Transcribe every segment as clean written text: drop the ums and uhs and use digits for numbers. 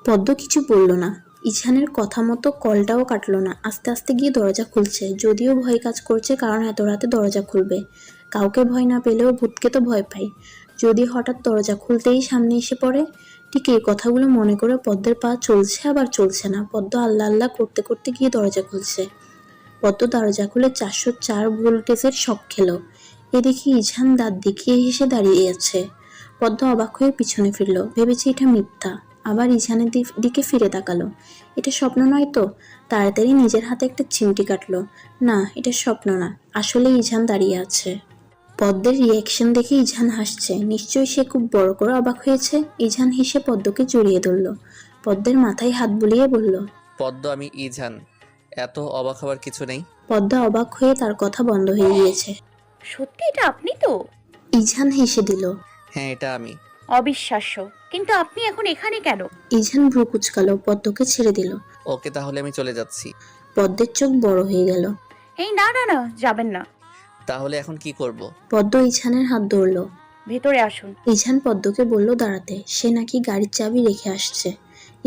পদ্ম কিছু বলল না। ইছানের কথা মতো কলটাও কাটলো না। আস্তে আস্তে গিয়ে দরজা খুলছে। যদিও ভয় কাজ করছে, কারণ এত রাতে দরজা খুলবে। কাউকে ভয় না পেলেও ভূতকে তো ভয় পাই। যদি হঠাৎ দরজা খুলতেই সামনে এসে পড়ে। ঠিক এই কথাগুলো মনে করে পদ্মের পা চলছে আবার চলছে না। পদ্ম আল্লাহ আল্লাহ করতে করতে গিয়ে দরজা খুলছে। পদ্ম দরজা খুলে 404 ভোল্টেজের শক খেল। এদিকে ইছান দাঁত দেখিয়ে হেসে দাঁড়িয়ে আছে। পদ্ম অবাক হয়ে পিছনে ফিরল। ভেবেছে এটা মিথ্যা। আবার ইছানের দিকে ফিরে তাকালো। এটা স্বপ্ন নয় তো? তাড়াতাড়ি নিজের হাতে একটা চিমটি কাটলো। না, এটা স্বপ্ন না। আসলে ইছান দাঁড়িয়ে আছে। পদ্মের রিয়াকশন দেখে ইছান হাসছে। নিশ্চয়ই সে খুব বড় করে অবাক হয়েছে। ইছান হেসে পদ্মকে জড়িয়ে ধরল। পদ্মের মাথায় হাত বুলিয়ে বলল, পদ্ম, আমি ইজান। এত অবাক হওয়ার কিছু নেই। পদ্মা অবাক হয়ে তার কথা বন্ধ হয়ে গিয়েছে। সত্যি এটা আপনি তো? ইছান হেসে দিল। হ্যাঁ, এটা আমি। অবিশ্বাস্য। কিন্তু আপনি এখন এখানে কেন? ইছান ভ্রু কুঁচকালো, পদ্মকে ছেড়ে দিল। ওকে, তাহলে আমি চলে যাচ্ছি। পদ্মের চোখ বড় হয়ে গেল। এই না না না, যাবেন না। তাহলে এখন কি করব? পদ্ম ইছানের হাত ধরল। ভেতরে আসুন। ইছান পদ্মকে বলল দাঁড়াতে। সে নাকি গাড়ির চাবি রেখে আসছে।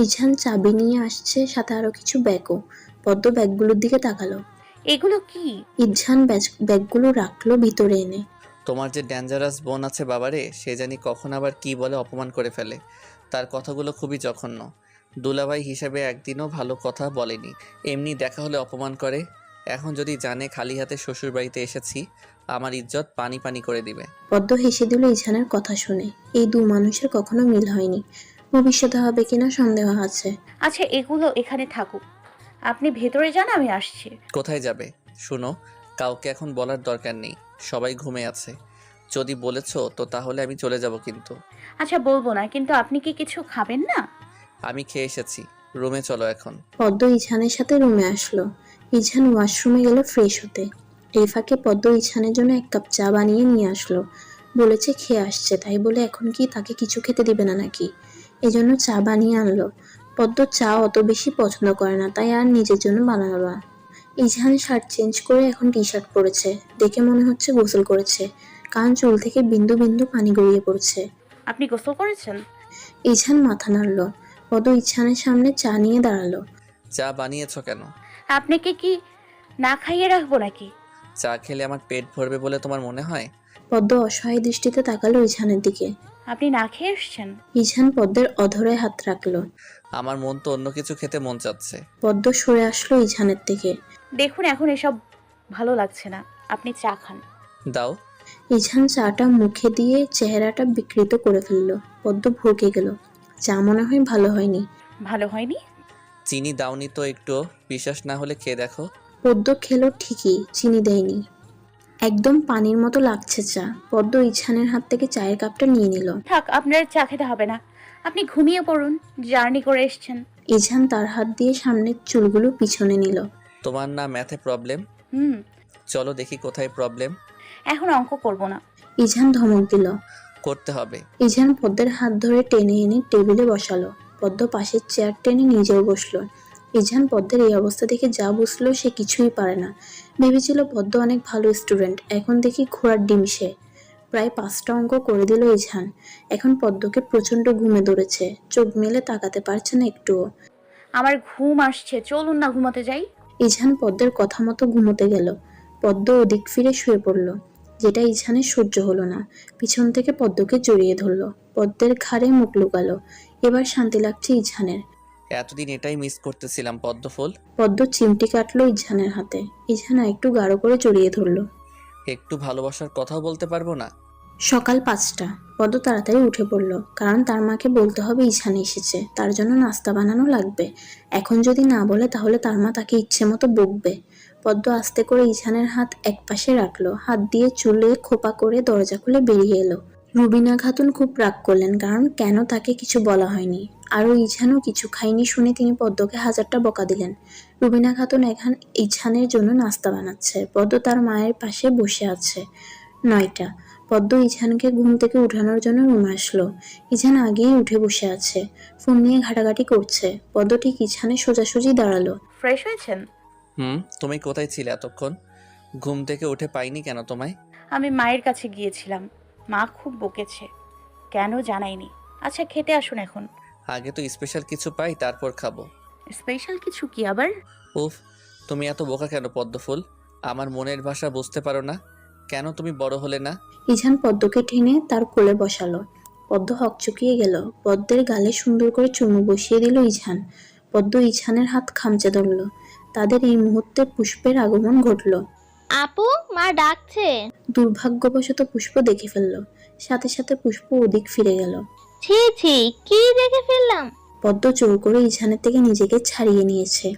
ইছান চাবি নিয়ে আসছে, সাথে আরো কিছু ব্যাগও। পদ্ম ব্যাগগুলোর দিকে তাকালো। এগুলো কি? ইছান ব্যাগগুলো রাখলো ভিতরে এনে। তোমার যে ডেঞ্জারাস বোন আছে বাবারে, সে জানি কখন আবার কি বলে অপমান করে ফেলে। তার কথাগুলো খুবই জঘন্য। দুলাভাই হিসেবে একদিনও ভালো কথা বলেনি। এমনি দেখা হলে অপমান করে। এখন যদি জানে খালি হাতে শ্বশুরবাড়িতে এসেছি, আমার ইজ্জত পানি পানি করে দিবে। পদ্ম হেসে দিল ইছানের কথা শুনে। এই দু মানুষের কখনো মিল হয়নি। ভবিষ্যতে হবে কিনা সন্দেহ আছে। আচ্ছা, এগুলো এখানে থাকুক। আপনি ভেতরে যান, আমি আসছি। কোথায় যাবে? শুনো, কাউকে এখন বলার দরকার নেই। সবাই ঘুমে আছে। যদি বলেছো তো তাহলে আমি চলে যাব কিন্তু। আচ্ছা, বলবো না, কিন্তু আপনি কি কিছু খাবেন না? আমি খেয়ে এসেছি। রুমে চলো এখন। পদ্ম ইছানের সাথে রুমে আসলো। ইছান ওয়াশরুমে গেল ফ্রেশ হতে। এই ফাঁকে পদ্ম ইছানের জন্য 1 কাপ চা বানিয়ে নিয়ে আসলো। বলেছে খেয়ে আসছে, তাই বলে এখন কি তাকে কিছু খেতে দিবে না নাকি? এজন্য চা বানিয়ে আনলো। পদ্ম চা অত বেশি পছন্দ করে না, তাই আর নিজের জন্য বানালো না। ইছান শার্ট চেঞ্জ করে এখন টি শার্ট পরেছে। দেখে মনে হচ্ছে গোসল করেছে, কারণ চুল থেকে বিন্দু বিন্দু পানি গড়িয়ে পড়ছে। আপনি গোসল করেছেন? ইছান মাথা নাড়ল। পদ্ম ইছানের সামনে চা নিয়ে দাঁড়ালো। চা বানিয়েছো কেন? আপনাকে কি না খাইয়ে রাখবো নাকি? চা খেলে আমার পেট ভরবে বলে তোমার মনে হয়? পদ্ম অসহায় দৃষ্টিতে তাকালো ইছানের দিকে। আপনি না খেয়ে এসছেন? ইছান পদ্মের অধরে হাত রাখলো। আমার মন তো অন্য কিছু খেতে মন চাচ্ছে। পদ্ম সরে আসলো ইছানের থেকে। দেখুন, এখন এসব ভালো লাগছে না। আপনি চা খান। দাও। ইছান চাটা মুখে দিয়ে চেহারাটা বিকৃত করে ফেললো। পদ্ম ভরকে গেল। চা মনে হয় ভালো হয়নি। ভালো হয়নি? চিনি দাওনি তো একটু? বিশ্বাস না হলে খেয়ে দেখো। পদ্ম খেলো ঠিকই, চিনি দেয়নি। একদম পানির মতো লাগছে চা। পদ্ম ইছানের হাত থেকে চায়ের কাপটা নিয়ে নিল। থাক, আপনার চা খেতে হবে না। আপনি ঘুমিয়ে পড়ুন। জার্নি করে এসছেন। ইছান তার হাত দিয়ে সামনের চুলগুলো পিছনে নিল। তোমার না ম্যাথে প্রবলেম? হুম। চলো দেখি কোথায় প্রবলেম। এখন অঙ্ক করব না। ইছান ধমক দিল। করতে হবে। ইছান পদ্মের হাত ধরে টেনে এনে টেবিলে বসালো। পদ্ম পাশের চেয়ার টেনে নিজেও বসলো। ইছান পদ্মের এই অবস্থা দেখে যা বুঝলো সে কিছুই পারে না। ভেবেছিল পদ্ম অনেক ভালো স্টুডেন্ট, এখন দেখি ঘোড়ার ডিম সে। প্রায় 5টা অঙ্ক করে দিল ইছান। এখন পদ্মকে প্রচন্ড ঘুমে ধরেছে। চোখ মেলে তাকাতে পারছে না একটুও। আমার ঘুম আসছে, চলুন না ঘুমাতে যাই। ইছান পদ্মের কথা মতো ঘুমোতে গেল। পদ্ম ওদিক ফিরে শুয়ে পড়ল, যেটা ইছানের সহ্য হলো না। পিছন থেকে পদ্মকে জড়িয়ে ধরল। পদ্মের ঘাড়ে মুখ লুকালো। এবার শান্তি লাগছে ইছানের। এতদিন এটাই মিস করতেছিলাম পদ্মফুল। পদ্ম চিমটি কাটলো ইছানের হাতে। ইছান একটু গাঢ় করে জড়িয়ে ধরল। একটু ভালোবাসার কথাও বলতে পারবো না? সকাল 5টা। পদ্ম তাড়াতাড়ি উঠে পড়ল, কারণ তার মাকে বলতে হবে ইছান এসেছে, তার জন্য নাস্তা বানানো লাগবে। এখন যদি না বলে তাহলে তার মা তাকে ইচ্ছে মতো বকবে। পদ্ম আস্তে করে ইছানের হাত একপাশে রাখলো, হাত দিয়ে চুলে খোপা করে দরজা খুলে বেরিয়ে এলো। রুবিনা খাতুন খুব রাগ করলেন, কারণ কেন তাকে কিছু বলা হয়নি। আরও ইছানও কিছু খায়নি শুনে তিনি পদ্মকে 1000টা বকা দিলেন। রুবিনা খাতুন এখন ইছানের জন্য নাস্তা বানাচ্ছে। পদ্ম তার মায়ের পাশে বসে আছে। 9টা। পদ্ম ইছানকে ঘুম থেকে উঠানোর জন্য রুমে আসলো। ইছান আগেই উঠে বসে আছে, ফোন নিয়ে ঘাটাঘাটি করছে। পদ্ম ঠিক ইছানের সোজাসুজি দাঁড়ালো। ফ্রেশ হয়েছেন? তুমি কোথায় ছিলে এতক্ষণ? ঘুম থেকে উঠে পাইনি কেন তোমায়? আমি মায়ের কাছে গিয়েছিলাম। মা খুব বকেছে। কেন জানাইনি। আচ্ছা, খেতে আসুন এখন। আগে তো স্পেশাল কিছু পাই তারপর খাবো। স্পেশাল কিছু কি আবার? উফ, তুমি এত বোকা কেন পদ্মফুল? আমার মনের ভাষা বুঝতে পারো না? কেন তুমি বড় হলে না? ইঝান পদ্মকে টেনে তার কোলে বসালো। পদ্ম হকচকিয়ে গেল। পদ্মের গালে সুন্দর করে চুমু বসিয়ে দিল ইঝান। পদ্ম ইঝানের হাত খামচে ধরল। তাদের এই মুহূর্তে পুষ্পের আগমন ঘটল। আপু, মা ডাকছে। দুর্ভাগ্যবশত পুষ্প দেখে ফেলল। সাথে সাথে পুষ্প ওদিক ফিরে গেল। ছি ছি, কি দেখে ফেললাম? পদ্ম জোর করে ইঝানের থেকে নিজেকে ছাড়িয়ে নিয়েছে।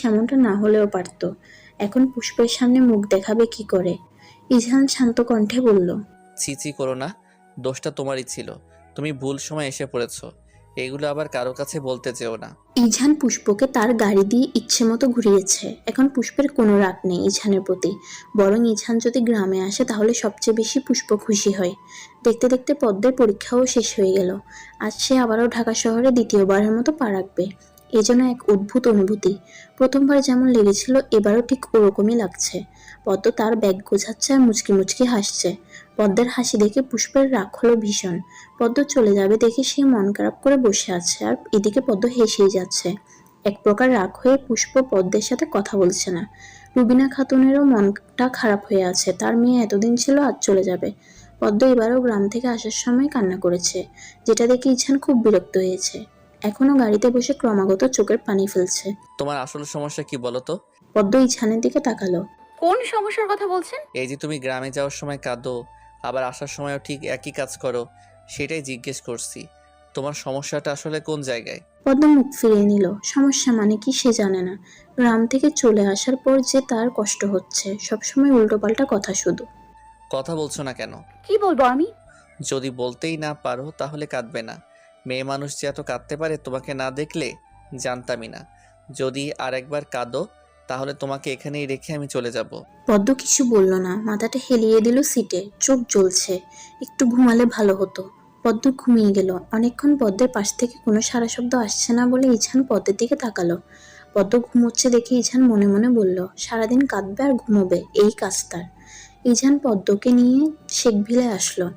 এমনটা না হলেও পারত। এখন পুষ্পের সামনে মুখ দেখাবে কি করে? ইঝান শান্ত কণ্ঠে বলল, ছিছি করো না, দোষটা তোমারই ছিল। তুমি ভুল সময় এসে পড়েছো। এগুলো আবার কারো কাছে বলতে চেও না। ইঝান পুষ্পকে তার গাড়ি দিয়ে ইচ্ছে মতো ঘুরিয়েছে। এখন পুষ্পের কোনো রাগ নেই ইঝানের প্রতি। বরং ইঝান যদি গ্রামে আসে তাহলে সবচেয়ে বেশি পুষ্প খুশি হয়। দেখতে দেখতে পদ্মের পরীক্ষাও শেষ হয়ে গেল। আজ সে আবারও ঢাকা শহরে দ্বিতীয়বারের মতো পা রাখবে। এ যেন এক অদ্ভুত অনুভূতি। প্রথমবার যেমন লেগেছিল এবারও ঠিক ওরকমই লাগছে। পদ্ম তার ব্যাগ গোছাচ্ছে আর মুচকি মুচকি হাসছে। পদ্মের হাসি দেখে পুষ্পের রাগ হলো ভীষণ। পদ্ম চলে যাবে দেখে সে মন খারাপ করে বসে আছে, আর এদিকে পদ্ম হেসেই যাচ্ছে। এক প্রকার রাগ হয়ে পুষ্প পদ্মের সাথে কথা বলছে না। রুবিনা খাতুনেরও মনটা খারাপ হয়ে আছে। তার মেয়ে এতদিন ছিল, আজ চলে যাবে। পদ্ম এবারও গ্রাম থেকে আসার সময় কান্না করেছে, যেটা দেখে ইছান খুব বিরক্ত হয়েছে। এখনো গাড়িতে বসে ক্রমাগত চোখের পানি ফেলছে। তোমার আসল সমস্যা কি বলো তো? পদ্ম ইছানের দিকে তাকালো। কোন সমস্যার কথা বলছেন? এই যে তুমি গ্রামে যাওয়ার সময় কাঁদো, আবার আসার সময়ও ঠিক একই কাজ করো, সেটাই জিজ্ঞেস করছি। তোমার সমস্যাটা আসলে কোন জায়গায়? পদ্ম মুখ ফিরিয়ে নিল। সমস্যা মানে কি সে জানে না। গ্রাম থেকে চলে আসার পর যে তার কষ্ট হচ্ছে, সবসময় উল্টোপাল্টা কথা শুধু। কথা বলছো না কেন? কি বলবো আমি? যদি বলতেই না পারো তাহলে কাঁদবে না। মেয়ে মানুষ যে এত কাঁদতে পারে তোমাকে না দেখলে জানতামই না। যদি আর একবার কাঁদো তাহলে তোমাকে এখানেই রেখে আমি চলে যাব। পদ্ম কিছু বলল না, মাথাটা হেলিয়ে দিল সিটে। চোখ জ্বলছে। একটু ঘুমালে ভালো হতো। পদ্ম ঘুমিয়ে গেল। অনেকক্ষণ পদ্মের পাশ থেকে কোনো সারা শব্দ আসছে না বলে ইছান পদ্মের দিকে তাকালো। পদ্ম ঘুমোচ্ছে দেখে ইছান মনে মনে বলল, সারাদিন কাঁদবে আর ঘুমোবে, এই কাজ তার। ইছান পদ্মকে নিয়ে শেখভিলে আসলো।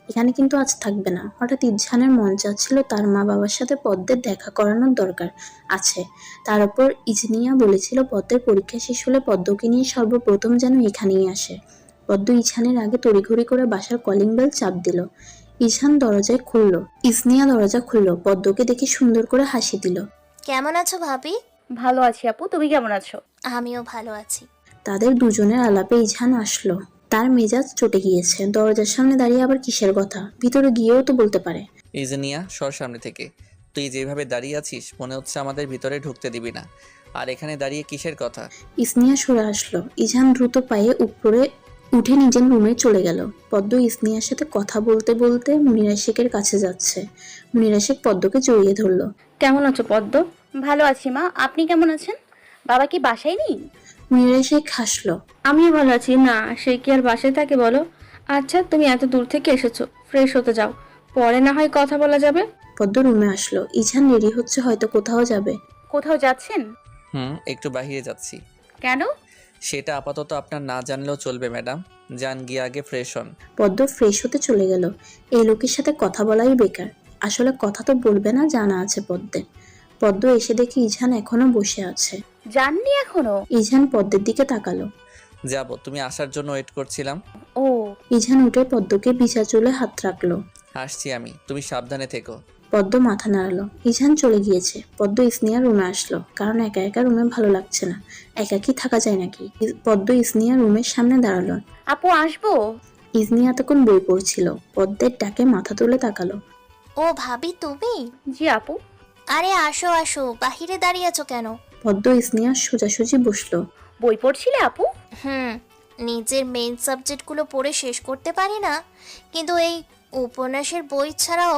এখানে কিন্তু আজ থাকবে না। হঠাৎ ইছানের মন চাচ্ছিল তার মা বাবার সাথে পদ্মের দেখা করানোর দরকার আছে। তার উপর ইজনিয়া বলেছিল পদ্মের পরীক্ষা শেষ হলে পদ্মকে নিয়ে সর্বপ্রথম যেন এখানেই আসে। পদ্ম ইছানের আগে তড়িঘড়ি করে বাসার কলিং বেল চাপ দিল। ইছান দরজায় খুলল। ইজনিয়া দরজা খুলল। পদ্মকে দেখে সুন্দর করে হাসি দিল। কেমন আছো ভাবি? ভালো আছি আপু, তুমি কেমন আছো? আমিও ভালো আছি। তাদের দুজনের আলাপে ইছান আসলো। তার মেজাজ চটে গিয়েছে। দরজার সামনে দাঁড়িয়ে আবার কিসের কথা? ভিতরে গিয়েও তো বলতে পারে। ইজনিয়া, সর সামনে থেকে। তুই যেভাবে দাঁড়িয়ে আছিস মনে হচ্ছে আমাদের ভিতরে ঢুকতে দিবি না। আর এখানে দাঁড়িয়ে কিসের কথা? ইসনিয়া সরে আসলো। ইজান দ্রুত পায়ে উপরে উঠে নিজের রুমে চলে গেল। পদ্ম ইসনিয়ার সাথে কথা বলতে বলতে মুনিরা শেখের কাছে যাচ্ছে। মুনিরা শেখ পদ্মকে জড়িয়ে ধরলো। কেমন আছো পদ্ম? ভালো আছি মা, আপনি কেমন আছেন? বাবা কি বাসায় নেই? মুনিরা শেখ হাসলো। আমিও ভালো আছি। না, সে কি আর বাসায় থাকে বলো? আচ্ছা, তুমি এত দূর থেকে এসেছো, ফ্রেশ হতে যাও, পরে না হয় কথা বলা যাবে। পদ্ম রুমে আসলো। ইজান রেডি হচ্ছে, হয়তো কোথাও যাবে। কোথাও যাচ্ছেন? একটু বাইরে যাচ্ছি। কেন? সেটা আপাতত আপনার না জানলেও চলবে ম্যাডাম। যান গিয়ে আগে ফ্রেশ হন। পদ্ম ফ্রেশ হতে চলে গেল। এই লোকের সাথে কথা বলাই বেকার। আসলে কথা তো বলবে না, জানা আছে পদ্মের। পদ্ম এসে দেখে ইজান এখনো বসে আছে। যাননি এখনো? ইজান পদ্মের দিকে তাকালো। যাব, তুমি আসার জন্য ওয়েট করছিলাম। ও, ইজান উঠে পদ্মকে বিছা চুলে হাত রাখলো। আসছি আমি, তুমি সাবধানে থেকো। পদ্ম মাথা নাড়ালো। ইজান চলে গিয়েছে। পদ্ম ইসনিয়ার রুমে আসলো, কারণ একা একা রুমে ভালো লাগছে না। একাকি থাকা যায় নাকি? পদ্ম ইসনিয়ার রুমের সামনে দাঁড়ালো। আপু আসবো? ইসনিয়া তখন বই পড়ছিল। পদ্মের ডাকে মাথা তুলে তাকালো। ও ভাবি, তুমি? জি আপু। আরে আসো আসো, বাহিরে দাঁড়িয়ে আছো কেন? পদ্ম ইসনিয়ার সোজাসুজি বসলো। বই পড়ছিলে আপু? নিজের মেইন সাবজেক্টগুলো পড়ে শেষ করতে পারি না, কিন্তু এই উপন্যাসের বই ছাড়াও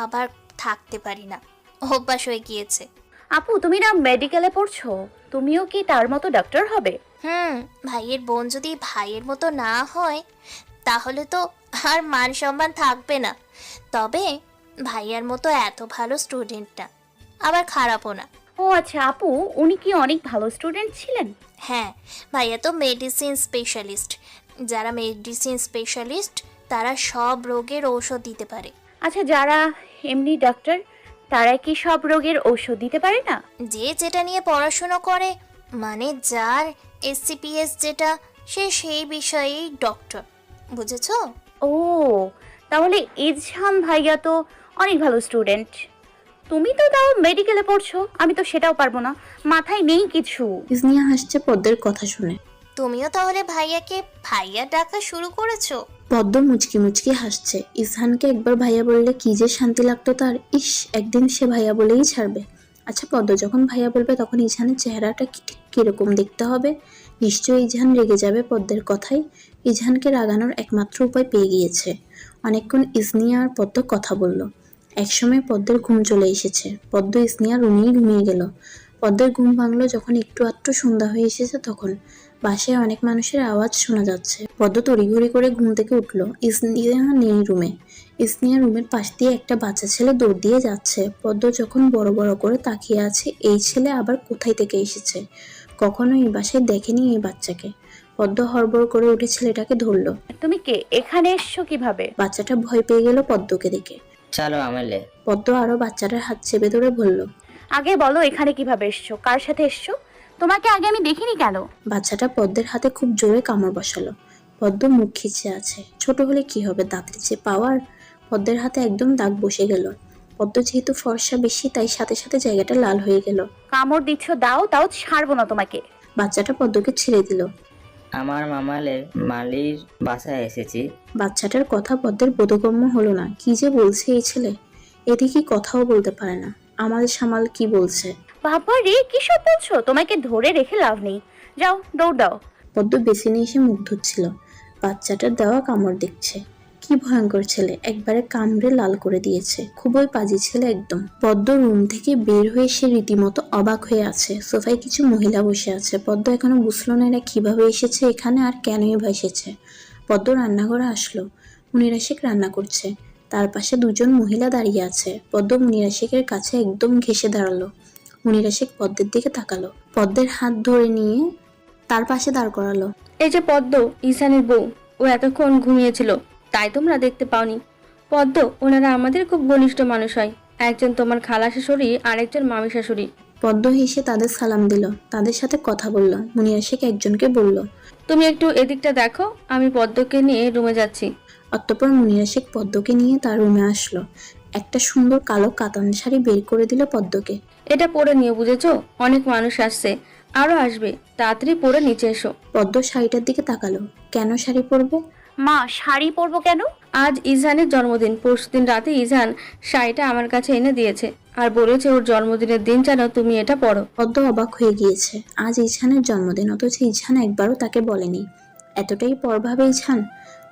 আবার থাকতে পারি না, অভ্যাস হয়ে গিয়েছে। আপু তুমি না মেডিকেলে পড়ছো, তুমিও কি তার মতো ডাক্তার হবে? ভাইয়ের বোন যদি ভাইয়ের মতো না হয় তাহলে তো আর মান সম্মান থাকবে না। তবে ভাইয়ার মতো এত ভালো স্টুডেন্ট না, আবার খারাপও না। ও আচ্ছা আপু, উনি কি অনেক ভালো স্টুডেন্ট ছিলেন? হ্যাঁ, ভাইয়া তো মেডিসিন স্পেশালিস্ট। যারা মেডিসিন স্পেশালিস্ট তারা সব রোগের ঔষধ দিতে পারে। আচ্ছা, যারা এমনি ডাক্তার তারা কি সব রোগের ঔষধ দিতে পারে না? যে যেটা নিয়ে পড়াশোনা করে, মানে যার এসসিপিএস যেটা, সে সেই বিষয়েই ডক্টর, বুঝেছো? ও, তাহলে ইজহাম ভাইয়া তো অনেক ভালো স্টুডেন্ট। তুমি তো তাও মেডিকেলে পড়ছো, আমি তো সেটাও পারবো না, মাথায় নেই কিছু। ইজনিয়া হাসছে পদ্মের কথা শুনে। তুমিও তাহলে ভাইয়াকে ভাইয়া ডাকা শুরু করেছো? পদ্ম মুচকি মুচকি হাসছে। ইজহানকে একবার ভাইয়া বললে কি যে শান্তি লাগতো তার। ইস, একদিন সে ভাইয়া বলেই ছাড়বে। আচ্ছা, পদ্ম যখন ভাইয়া বলবে তখন ইজহানের চেহারাটা ঠিক কিরকম দেখতে হবে? নিশ্চয়ই ইজহান রেগে যাবে পদ্মের কথায়। ইজহানকে রাগানোর একমাত্র উপায় পেয়ে গিয়েছে। অনেকক্ষণ ইজনিয়া আর পদ্ম কথা বলল। একসময় পদ্মের ঘুম চলে এসেছে। পদ্ম ইজনিয়ার রুমেই ঘুমিয়ে গেল। পদ্মের ঘুম ভাঙলো যখন একটু আধটু সন্ধ্যা হয়ে এসেছে তখন। বাসায় অনেক মানুষের আওয়াজ শোনা যাচ্ছে। পদ্ম তড়িঘড়ি করে ঘুম থেকে উঠল। ইসনিয়া নেই রুমে। ইসনিয়া রুমের পাশ দিয়ে একটা বাচ্চা ছেলে দৌড় দিয়ে যাচ্ছে। পদ্ম যখন বড় বড় করে তাকিয়ে আছে, এই ছেলে আবার কোথায় থেকে এসেছে? কখনো এই বাসায় দেখেনি এই বাচ্চাকে। পদ্ম হড়বড় করে উঠে ছেলেটাকে ধরলো। তুমি কে? এখানে এসছো কিভাবে? বাচ্চাটা ভয় পেয়ে গেল পদ্মকে দেখে। চলো আমেলে। পদ্ম আরো বাচ্চাটার হাত চেপে ধরে বলল, আগে বলো এখানে কিভাবে এসছো, কার সাথে এসছো? তোমাকে আগে আমি দেখিনি কেন? বাচ্চাটা পদ্মের হাতে খুব জোরে কামড় বসালো। পদ্ম মুখ খিচে আছে। ছোট হলে কি হবে, দাঁতের যে পাওয়ার। পদ্মের হাতে একদম দাগ বসে গেল। পদ্ম যেহেতু ফর্সা বেশি, তাই সাথে সাথে জায়গাটা লাল হয়ে গেল। কামড় দিচ্ছ, দাও, তাও ছাড়বো না তোমাকে। বাচ্চাটা পদ্মকে ছেড়ে দিল। আমার মামালের মালির বাসায় এসেছি। বাচ্চাটার কথা পদ্মের বোধগম্য হলো না। কি যে বলছে এই ছেলে, এদিকে কথাও বলতে পারে না। আমাল সামাল কি বলছে। বাবা রে, কি সব বলছো? তোমাকে ধরে রেখে লাভ নেই, যাও দৌড় দাও। পদ্ম বেসিনে এসে মুখ ধুচ্ছিল। বাচ্চাটার দেওয়া কামড় দেখছে। কি ভয়ঙ্কর ছেলে, একবারে কামড়ে লাল করে দিয়েছে। খুবই পাজি ছেলে একদম। পদ্ম রুম থেকে বের হয়ে সে রীতিমতো অবাক হয়ে আছে। সোফায় কিছু মহিলা বসে আছে। পদ্ম এখনো বুঝলো না এরা কিভাবে এসেছে এখানে আর কেনই বা এসেছে। পদ্ম রান্নাঘরে আসলো। মুনিরা শেখ রান্না করছে। তার পাশে দুজন মহিলা দাঁড়িয়ে আছে। পদ্ম মুনিরা শেখের কাছে একদম ঘেঁষে দাঁড়ালো। মুনিরা শেখ পদ্মের দিকে তাকালো। পদ্মের হাত ধরে নিয়ে তার পাশে দাঁড় করালো। এই যে পদ্ম, ঈশানের বউ। ও এতক্ষণ ঘুমিয়েছিল, তাই তোমরা দেখতে পাওনি। পদ্ম, ওনারা আমাদের খুব ঘনিষ্ঠ মানুষ হয়। একজন তোমার খালা শাশুড়ি আর একজন মামি শাশুড়ি। পদ্ম হেসে তাদের সালাম দিল। তাদের সাথে কথা বলল। মুনিয়া শেখ একজনকে বলল, তুমি একটু এদিকটা দেখো, আমি পদ্মকে নিয়ে রুমে যাচ্ছি। অতঃপর মুনিয়া শেখ পদ্মকে নিয়ে তার রুমে আসলো। একটা সুন্দর কালো কাতান শাড়ি বের করে দিল পদ্মকে। এটা পরে নিয়ে, বুঝেছো? অনেক মানুষ আসছে, আরো আসবে, তাড়াতাড়ি পরে নিচে এসো। পদ্ম শাড়িটার দিকে তাকালো। কেন শাড়ি পরবে? মা, শাড়ি পরবো কেন? আজ ইজহানের জন্মদিন। পরশুদিন রাতে ইজহান শাড়িটা আমার কাছে এনে দিয়েছে আর বলেছে ওর জন্মদিনের দিন যেন তুমি এটা পরো। পদ্ম অবাক হয়ে গিয়েছে। আজ ইছানের জন্মদিন, অথচ ইছান একবারও তাকে বলেনি। এতটাই পরভাবে ইছান।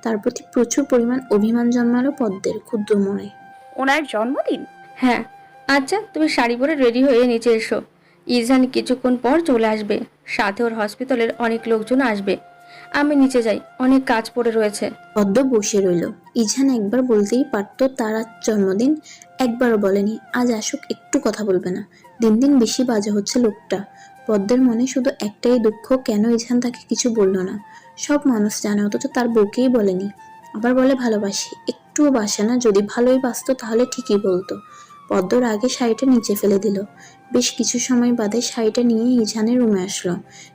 তার প্রতি প্রচুর পরিমাণ অভিমান জন্মালো পদ্মের ক্ষুদ্র মনে। ওনার জন্মদিন? হ্যাঁ। আচ্ছা, তুমি শাড়ি পরে রেডি হয়ে নিচে এসো। ইজহান কিছুক্ষণ পর চলে আসবে, সাথে ওর হসপিটালের অনেক লোকজন আসবে। আমি নিচে যাই, অনেক কাজ পড়ে রয়েছে। পদ্ম বসে রইল। ইছান একবার বলতেই পারতো তার আজ জন্মদিন, একবারও বলেনি। আজ আসুক, একটু কথা বলবে না। দিন দিন বেশি বাজে হচ্ছে লোকটা। পদ্মের মনে শুধু একটাই দুঃখ, কেন ইছান তাকে কিছু বললো না। সব মানুষ জানে, অথচ তার বউকেই বলেনি। আবার বলে ভালোবাসি, একটুও বাসে না। যদি ভালোই বাসতো তাহলে ঠিকই বলতো। পদ্মর আগে শাড়িটা নিচে ফেলে দিল। বেশ কিছু সময় বাদে শাড়িটা নিয়ে ইছানের রুমে আসলো।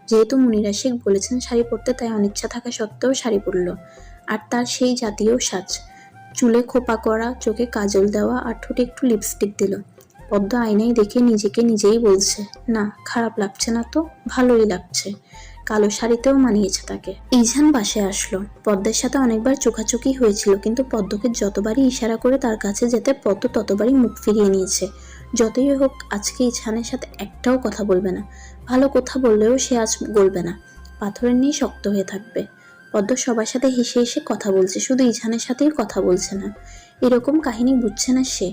যেহেতু মুনিরা শেখ বলেছেন শাড়ি পরতে, তাই অনিচ্ছা থাকা সত্ত্বেও শাড়ি পরলো। আর তার সেই জাতীয় সাজ, চুলে খোপা করা, চোখে কাজল দেওয়া আর ঠোঁটে একটু লিপস্টিক দিল। পদ্ম আয়নায় দেখে নিজেকে নিজেই বলছে, না খারাপ লাগছে না তো, ভালোই লাগছে। কালো শাড়িতেও মানিয়েছে তাকে। ইছান বাসায় আসলো। পদ্মের সাথে অনেকবার চোখাচোখি হয়েছিল, কিন্তু পদ্মকে যতবারই ইশারা করে তার কাছে যেতে পদ্ম ততবারই মুখ ফিরিয়ে নিয়েছে। যতই হোক আজকে ইছানের সাথে একটাও কথা বলবে না। ভালো কথা বললেও সে আজ বলবে না। পাথরের নিয়ে শক্ত হয়ে থাকবে। পদ্ম সবার সাথে হেসে হেসে কথা বলছে, শুধু ইছানের সাথেই কথা বলছে না। এরকম কাহিনী বুঝছে না সে।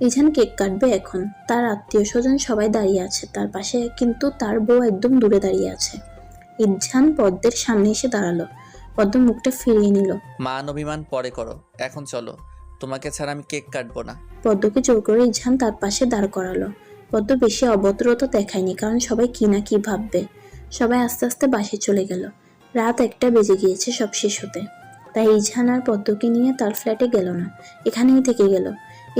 ইছান কেক কাটবে এখন। তার আত্মীয় স্বজন সবাই দাঁড়িয়ে আছে তার পাশে, কিন্তু তার বউ একদম দূরে দাঁড়িয়ে আছে। ইছান পদ্মের সামনে এসে দাঁড়ালো। পদ্ম মুখটা ফিরিয়ে নিল। মান অভিমান পরে করো, এখন চলো, তোমাকে ছাড়া আমি কেক কাটবো না। পদ্মকে জোর করে ইছান তার পাশে দাঁড় করালো। পদ্ম বেশি অভদ্রতা দেখায়নি, কারণ সবাই কি না কি ভাববে। সবাই আস্তে আস্তে বাসে চলে গেল। রাত 1টা বেজে গিয়েছে সব শেষ হতে। তাই ইছান আর পদ্মকে নিয়ে তার ফ্ল্যাটে গেল না, এখানেই থেকে গেল।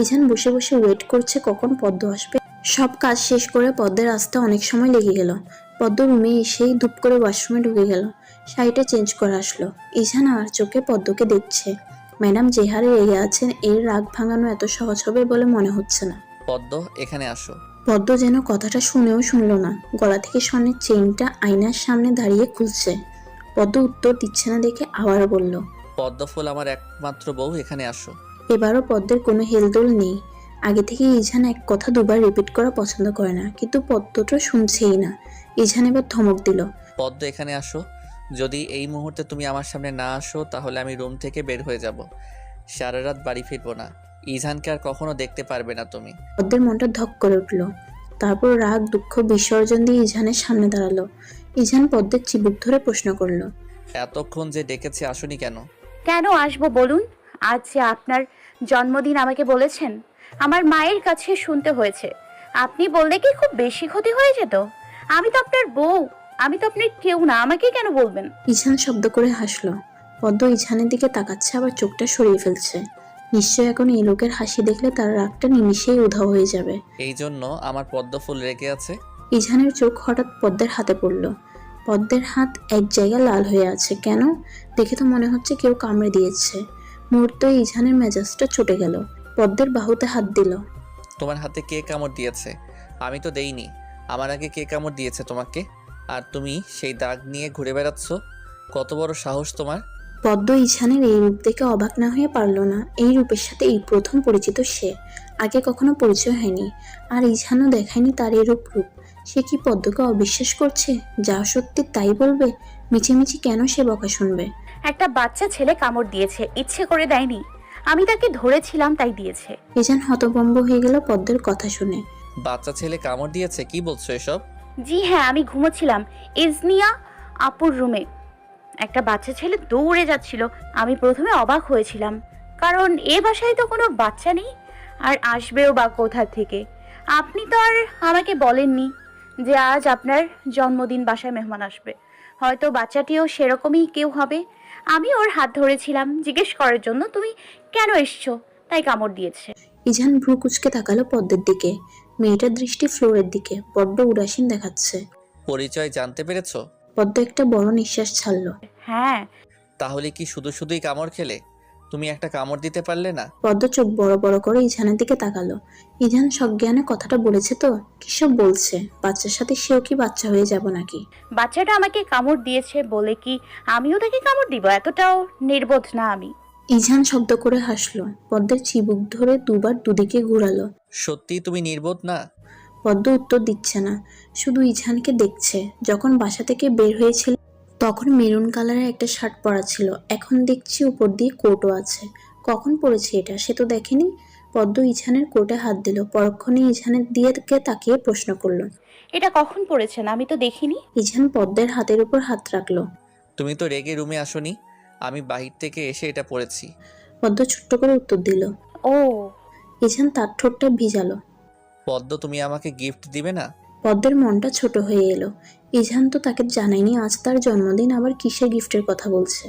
ইঝান বসে বসে ওয়েট করছে কখন পদ্ম আসবে। সব কাজ শেষ করে পদ্মের আসতে অনেক সময় লেগে গেল। পদ্ম রুমে এসেই ধূপ করে ওয়াশরুমে ঢুকে গেল। শাড়িটা চেঞ্জ করে আসলো। ইঝান আর চোখে পদ্মকে দেখছে। ম্যাডাম যে হারে রেগে আছেন, এর রাগ ভাঙানো এত সহজ হবে বলে মনে হচ্ছে না। পদ্ম, এখানে আসো। পদ্ম যেন কথাটা শুনেও শুনল না। গলা থেকে স্বর্ণের চেইনটা আয়নার সামনে দাঁড়িয়ে খুলছে। পদ্ম উত্তর দিচ্ছে না দেখে আবার বলল, পদ্ম ফুল আমার একমাত্র বউ, এখানে আসো। এবারও পদ্মের কোনো হেলদোল নেই। আগে থেকে ইঝান এক কথা দুবার রিপিট করা পছন্দ করে না, কিন্তু পদ্মটা শুনছেই না। ইঝান এবার ধমক দিল, পদ্ম, এখানে আসো। যদি এই মুহূর্তে তুমি আমার সামনে না আসো তাহলে আমি রুম থেকে বের হয়ে যাব। সারা রাত বাড়ি ফিরবো না। ইজানকে আর কখনো দেখতে পারবে না তুমি। পদ্মের মনটা ধক করে উঠল। তারপর রাগ দুঃখ বিসর্জন দিয়ে ইঝানের সামনে দাঁড়ালো। ইঝান পদ্মের চিবুক ধরে প্রশ্ন করলো, এতক্ষণ যে ডেকেছে আসোনি কেন? কেন আসবো বলুন? আজ যে আপনার জন্মদিন আমাকে বলেছেন, আমার মায়ের কাছে শুনতে হয়েছে। আপনি বললে কি খুব বেশি ক্ষতি হয়ে যেত? আমি তো আপনার বউ, আমি তো আপনার কেউ না, আমাকে কেন বলবেন? ইঝান শব্দ করে হাসলো। পদ্ম ইঝানের দিকে তাকাচ্ছে, আবার চোখটা সরিয়ে ফেলছে। নিশ্চয় এখন এই লোকের হাসি দেখলে তার রাগটা নিমিষেই উধাও হয়ে যাবে। এই জন্য আমার পদ্ম ফুল রেগে আছে? ইঝানের চোখ হঠাৎ পদ্মের হাতে পড়ল। পদ্মের হাত এক জায়গায় লাল হয়ে আছে। কেন? দেখে তো মনে হচ্ছে কেউ কামড়ে দিয়েছে। মুহূর্তে ইঝানের মেজাজটা চটে গেল। পদ্মের বাহুতে হাত দিল। তোমার হাতে কে কামড় দিয়েছে? আমি তো দেইনি। আমার আগে কে কামড় দিয়েছে তোমাকে? আর তুমি সেই দাগ নিয়ে ঘুরে বেড়াচ্ছ? কত বড় সাহস তোমার! পদ্ম ইঝানের এই রূপ দেখে অবাক না হয়ে পারল না। এই রূপের সাথে এই প্রথম পরিচিত সে। আগে কখনো পরিচয় হয়নি। আর ইঝানও দেখায়নি তার এরূপ রূপ। সে কি পদ্মকে অবিশ্বাস করছে? যা সত্যি তাই বলবে? মিছিমিছি কেন সে বকা শুনবে? একটা বাচ্চা ছেলে কামড় দিয়েছে, ইচ্ছে করে দেয়নি। আমি তাকে ধরেছিলাম তাই দিয়েছে। ইঝান হতভম্ব হয়ে গেল পদ্মের কথা শুনে। বাচ্চা ছেলে কামড় দিয়েছে? কি বলছো এসব? জি হ্যাঁ, আমি ঘুমোচ্ছিলাম ইজনিয়া আপুর রুমে। একটা বাচ্চা ছেলে দৌড়ে যাচ্ছিল। আমি প্রথমে অবাক হয়েছিলাম, কারণ এ বাসায় তো কোনো বাচ্চা নেই, আর আসবেও বা কোথা থেকে। আপনি তো আর আমাকে বলেননি যে আজ আপনার জন্মদিন, বাসায় মেহমান আসবে। হয়তো বাচ্চাটিও সেরকমই কেউ হবে। আমি ওর হাত ধরেছিলাম জিজ্ঞেস করার জন্য তুমি কেন এসছো, তাই কামড় দিয়েছে। ইঝান ভ্রু কুচকে তাকালো পদ্মের দিকে। মেয়েটার দৃষ্টি ফ্লোরের দিকে, বড্ড উদাসীন দেখাচ্ছে। পরিচয় জানতে পেরেছো? পদ্ম একটা বড় নিঃশ্বাস ছাড়লো। হ্যাঁ। তাহলে কি শুধু শুধুই কামড় খেলে? তুমি একটা কামড় দিতে পারলে না? পদ্ম চোখ বড় বড় করে ইঝানের দিকে তাকালো। ইঝান সজ্ঞানে কথাটা বলেছে তো? কিসব বলছে? বাচ্চার সাথে সেও কি বাচ্চা হয়ে যাব নাকি? বাচ্চাটা আমাকে কামড় দিয়েছে বলে কি আমিও তাকে কামড় দিব? এতটাও নির্বোধ না আমি। ইঝান শব্দ করে হাসলো। পদ্মের চিবুক ধরে দুবার দুদিকে ঘুরালো। সত্যি তুমি নির্বোধ না? পদ্ম উত্তর দিচ্ছে না, শুধু ইঝানকে দেখছে। যখন বাসা থেকে বের হয়েছিল তখন মেরুন কালারের একটা শার্ট পরা ছিল। এখন দেখছি উপর দিয়ে কোটও আছে। কখন পরেছে এটা সে তো দেখেনি। পদ্ম ইঝানের কোটে হাত দিল। পরক্ষণে ইঝানের দিকে তাকিয়ে প্রশ্ন করলো, এটা কখন পড়েছেন? আমি তো দেখিনি। ইঝান পদ্মের হাতের উপর হাত রাখলো। তুমি তো রেগে রুমে আসোনি, আমি বাহির থেকে এসে এটা পড়েছি। পদ্ম ছোট্ট করে উত্তর দিল। ও, ইঝান তার ঠোঁটটা ভিজালো। পদ্ম, তুমি আমাকে গিফট দিবে না? পদ্মের মনটা ছোট হয়ে এলো। ইঝান তো তাকে জানায়নি আজ তার জন্মদিন, আবার কিসের গিফটের কথা বলছে।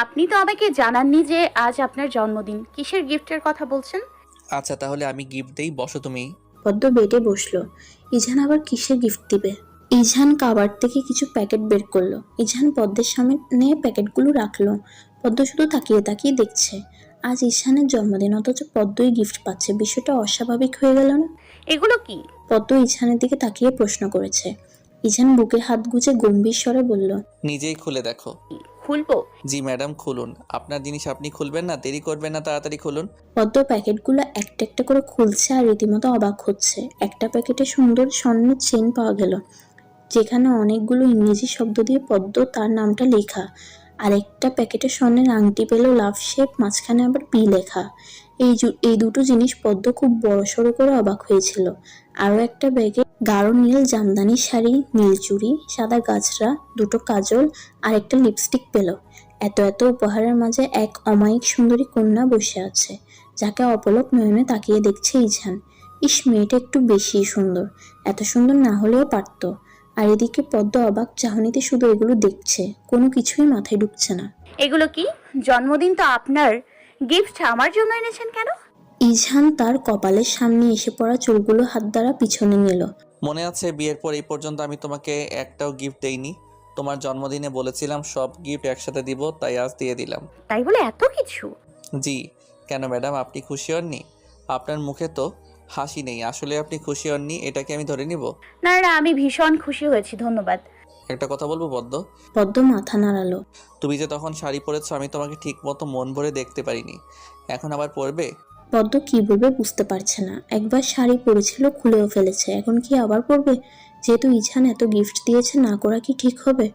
আপনি তো আমাকে জানাননি যে আজ আপনার জন্মদিন। কিসের গিফটের কথা বলছেন? আচ্ছা তাহলে আমি গিফট দেই, বসো তুমি। পদ্ম বেডে বসলো। ইঝান আবার কিসের গিফট দিবে? ইঝান কাবার থেকে কিছু প্যাকেট বের করলো। ইঝান পদ্মের সামনে প্যাকেটগুলো রাখলো। পদ্ম শুধু তাকিয়ে তাকিয়ে দেখছে। আজ ঈশানের জন্মদিন, অথচ পদ্মই গিফট পাচ্ছে। বিষয়টা অস্বাভাবিক হয়ে গেল না? এগুলো কি? পদ্ম ঈশানের দিকে তাকিয়ে প্রশ্ন করেছে। ঈশান বুকে হাত গুজে গম্ভীর স্বরে বলল, নিজেই খুলে দেখো। খুলবো? জি ম্যাডাম, খুলুন। আপনার জিনিস আপনি খুলবেন না, দেরি করবেন না, তাড়াতাড়ি খুলুন। পদ্ম প্যাকেটগুলো একটা একটা করে খুলছে আর রীতিমতো অবাক হচ্ছে। একটা প্যাকেটে সুন্দর স্বর্ণের চেন পাওয়া গেল, যেখানে অনেকগুলো ইংরেজি শব্দ দিয়ে পদ্ম তার নামটা লেখা। আর একটা প্যাকেটে স্বর্ণের আংটি পেল, লাভ শেপ, মাঝখানে আবার পি লেখা। এই দুটো জিনিস পদ্ম খুব বড় সড়ো করে অবাক হয়েছিল। আরও একটা ব্যাগে গাঢ় নীল জামদানি শাড়ি, নীল চুড়ি, সাদা গাজরা, দুটো কাজল আর একটা লিপস্টিক পেল। এত এত উপহারের মাঝে এক অমায়িক সুন্দরী কন্যা বসে আছে, যাকে অপলক নয়নে তাকিয়ে দেখছে ইঝান। ইস, মেয়েটা একটু বেশি সুন্দর। এত সুন্দর না হলেও পারত। আর এদিকে পদ্ম অবাক চাহনিতে শুধু এগুলো দেখছে, কোনো কিছুই মাথায় ঢুকছে না। এগুলো কি? জন্মদিন তো আপনার, গিফট আমার জন্য এনেছেন কেন? ইঝান তার কপালের সামনে এসে পড়া চুলগুলো হাত দ্বারা পিছনে নিল। মনে আছে বিয়ের পর এই পর্যন্ত আমি তোমাকে একটাও গিফট দেইনি। তোমার জন্মদিনে বলেছিলাম সব গিফট একসাথে দিব, তাই আজ দিয়ে দিলাম। তাই বলে এত কিছু? জি। কেন ম্যাডাম, আপনি খুশি হননি? আপনার মুখে তো হাসি নেই, আসলে আপনি খুশি হননি, এটাকে আমি ধরে নিব? না না, আমি ভীষণ খুশি হয়েছি, ধন্যবাদ। একটা কথা বলবো পদ্ম? পদ্ম মাথা নাড়ালো। তুমি যে তখন শাড়ি পরেছো আমি তোমাকে ঠিক মতো মন ভরে দেখতে পারিনি, এখন আবার পরবে? পদ্ম কি বলবে বুঝতে পারছে না। একবার শাড়ি পরেছিল, খুলেও ফেলেছে, এখন কি আবার পরবে? যেহেতু ইঝান এত গিফট দিয়েছে, না করা কি ঠিক হবে?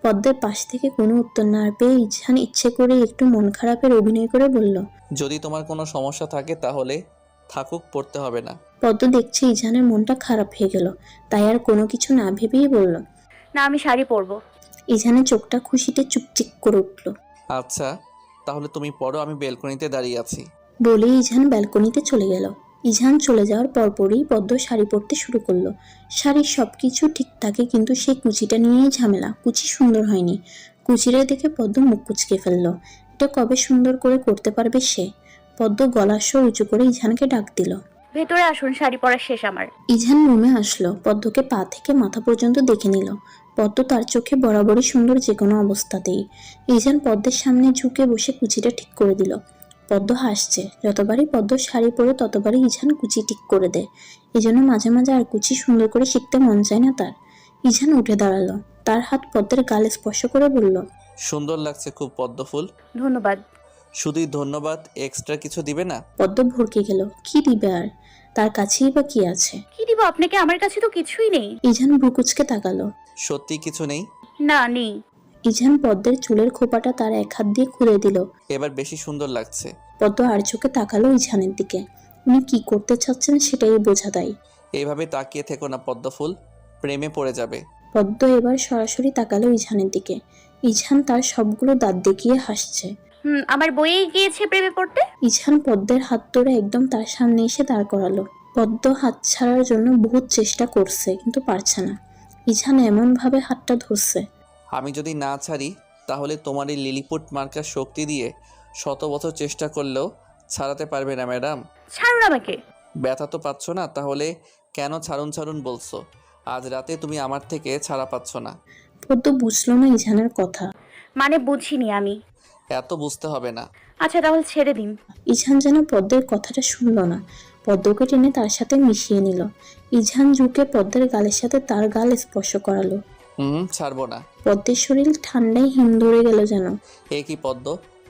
পদ্মের পাশ থেকে কোনো উত্তর না পেয়ে ইঝান ইচ্ছে করে একটু মন খারাপের অভিনয় করে বলল, যদি তোমার কোনো সমস্যা থাকে তাহলে থাকুক, পড়তে হবে না। পদ্ম দেখছে ইঝানের মনটা খারাপ হয়ে গেল, তাই আর কোনো কিছু না ভেবেই বলল, না, আমি শাড়ি পরবো। ইঝানের চোখটা খুশিতে চুকচিক করে উঠল। আচ্ছা তাহলে তুমি পড়ো, আমি বেলকনিতে দাঁড়িয়ে আছি। বলে ইঝান ব্যালকনিতে চলে গেল। ইঝান চলে যাওয়ার পরপরই পদ্ম শাড়ি পরতে শুরু করলো। শাড়ির সবকিছু ঠিক থাকে, কিন্তু সেই কুচিটা নিয়েই ঝামেলা। কুচি সুন্দর হয়নি। কুচিটা দেখে পদ্ম মুখ কুচকে ফেললো। এটা কবে সুন্দর করে করতে পারবে সে? পদ্ম গলার স্বর উঁচু করে ইঝানকে ডাক দিল। ভেতরে আসুন, শাড়ি পরা শেষ আমার। ইঝান রুমে আসলো, পদ্মকে পা থেকে মাথা পর্যন্ত দেখে নিল। পদ্ম তার চোখে বরাবরই সুন্দর যে কোনো অবস্থাতেই। ইঝান পদ্মের সামনে ঝুঁকে বসে কুচিটা ঠিক করে দিল। পদ্ম হাসছে। যতবারই পদ্ম শাড়ি পরে ততবারই ইঝান কুচি ঠিক করে দেয়। এজন্য মাঝে মাঝে আর কুচি সুন্দর করে শিখতে মন চায় না তার। ইঝান উঠে দাঁড়ালো, তার হাত পদ্মের গালে স্পর্শ করে বলল, সুন্দর লাগছে খুব পদ্ম ফুল। ধন্যবাদ। শুধুই ধন্যবাদ, এক্সট্রা কিছু দিবে না? পদ্ম ভরকে গেল। কি দিবে আর? তার কাছেই বা কি আছে? কি দিব আপনাকে? আমার কাছে তো কিছুই নেই। ইঝান ভ্রুকুচকে তাকালো। সত্যি কিছু নেই? না, নেই। ইঝান পদ্মের চুলের খোপাটা তার এক হাত দিয়ে খুলে দিল। এবার বেশি সুন্দর লাগছে। পদ্ম আর চোখে তাকালো ইঝানের দিকে। উনি কি করতে চাচ্ছেন সেটাই বোঝা দেয়। এইভাবে তাকিয়ে থেকো না পদ্ম ফুল, প্রেমে পড়ে যাবে। পদ্ম এবার সরাসরি তাকালো ইঝানের দিকে। ইঝান তার সবগুলো দাঁত দেখিয়ে হাসছে। আমার বইয়েই গিয়েছে প্রেমে পড়তে। ইঝান পদ্মের হাত ধরে একদম তার সামনে এসে দাঁড় করালো। পদ্ম হাত ছাড়ার জন্য বহুত চেষ্টা করছে, কিন্তু পারছে না। ইঝান এমন ভাবে হাতটা ধরছে। আমি যদি না ছাড়ি তাহলে তোমার এই লিলিপুট মার্কার শক্তি দিয়ে 100 বছর চেষ্টা করলেও ছাড়াতে পারবে না ম্যাডাম। ছাড়ুন আমাকে। ব্যথা তো পাচ্ছ না, তাহলে কেন ছাড়ুন ছাড়ুন বলছো? আজ রাতে তুমি আমার থেকে ছাড়া পাচ্ছ না। পদ্ম বুঝলো না ইঝানের কথা। মানে বুঝিনি আমি। এত বুঝতে হবে না। আচ্ছা তাহলে ছেড়ে দিন। ইঝান যেন পদ্মের কথাটা শুনল না। পদ্মকে টেনে তার সাথে মিশিয়ে নিল। ইঝান ঝুঁকে পদ্মের গালের সাথে তার গাল স্পর্শ করালো। ছাড়বো না। পদ্মের শরীর ঠান্ডায় হিম ধরে গেল যেন। এ কি পদ্ম,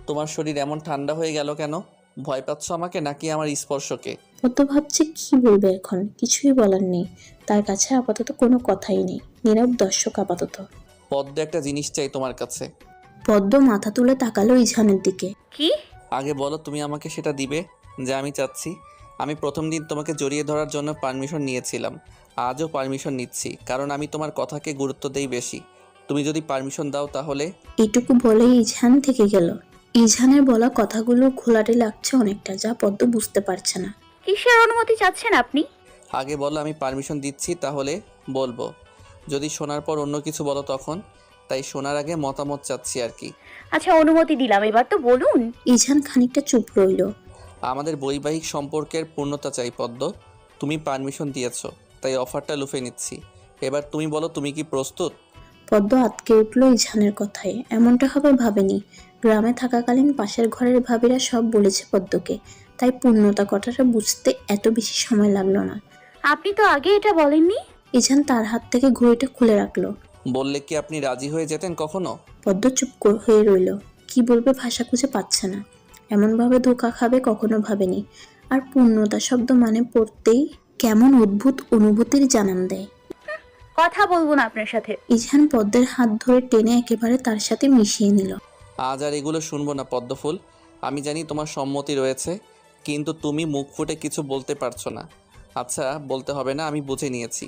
তোমার শরীর এমন ঠান্ডা হয়ে গেল কেন? ভয় পাচ্ছ আমাকে নাকি আমার স্পর্শকে? পদ্ম ভাবছে কি বলবে এখন, কিছুই বলার নেই। তার কাছে আপাতত কোনো কথাই নেই। নীরব দর্শক আপাতত। পদ্ম, একটা জিনিস চাই তোমার কাছে। পদ্ম মাথা তুলে তাকালো ইঝানের দিকে। কি? আগে বলো তুমি আমাকে সেটা দিবে যা আমি চাচ্ছি। আমি প্রথম দিন তোমাকে জড়িয়ে ধরার জন্য পারমিশন নিয়েছিলাম, আজও পারমিশন নিচ্ছি, কারণ আমি তোমার কথাকে গুরুত্ব দেই বেশি। তুমি যদি পারমিশন দাও তাহলে। এটুকু বলে ইঝান থেকে গেল। ইঝানের বলা কথাগুলো ঘোলাটে লাগছে অনেকটা, যা পদ্ম বুঝতে পারছে না। কিসের অনুমতি চাচ্ছেন আপনি? আগে বলো আমি পারমিশন দিচ্ছি তাহলে বলবো, যদি শোনার পর অন্য কিছু বলো তখন। তাই শোনার আগে মতামত চাচ্ছি আর কি। আচ্ছা অনুমতি দিলাম, এবার তো বলুন। ইঝান খানিকটা চুপ রইল। আমাদের বৈবাহিক সম্পর্কের পূর্ণতা চাই পদ্ম। তুমি পারমিশন দিয়েছো, তাই অফারটা লুফে নিচ্ছি। এবার তুমি বলো, তুমি কি প্রস্তুত? পদ্ম আটকে উঠল ইঝানের কথায়। এমনটা হবে ভাবেনি। গ্রামে থাকাকালীন পাশের ঘরের ভাবিরা সব বলেছে পদ্মকে, তাই পূর্ণতা কথাটা বুঝতে এত বেশি সময় লাগলো না। আপনি তো আগে এটা বলেননি। ইঝান তার হাত থেকে ঘড়িটা খুলে রাখলো। বললে কি আপনি রাজি হয়ে যেতেন কখনো? পদ্ম চুপ হয়ে রইল। কি বলবে ভাষা খুঁজে পাচ্ছে না। এমনভাবে ধোঁকা খাবে কখনো ভাবেনি। আর পূর্ণতা শব্দ মানে পড়তেই কেমন অদ্ভুত অনুভূতির জানান দেয়। কথা বলবো না আপনার সাথে। ইঝান পদ্মের হাত ধরে টেনে একেবারে তার সাথে মিশিয়ে নিল। আজ আর এগুলো শুনবো না পদ্মফুল। আমি জানি তোমার সম্মতি রয়েছে, কিন্তু তুমি মুখ ফুটে কিছু বলতে পারছো না। আচ্ছা বলতে হবে না, আমি বুঝে নিয়েছি।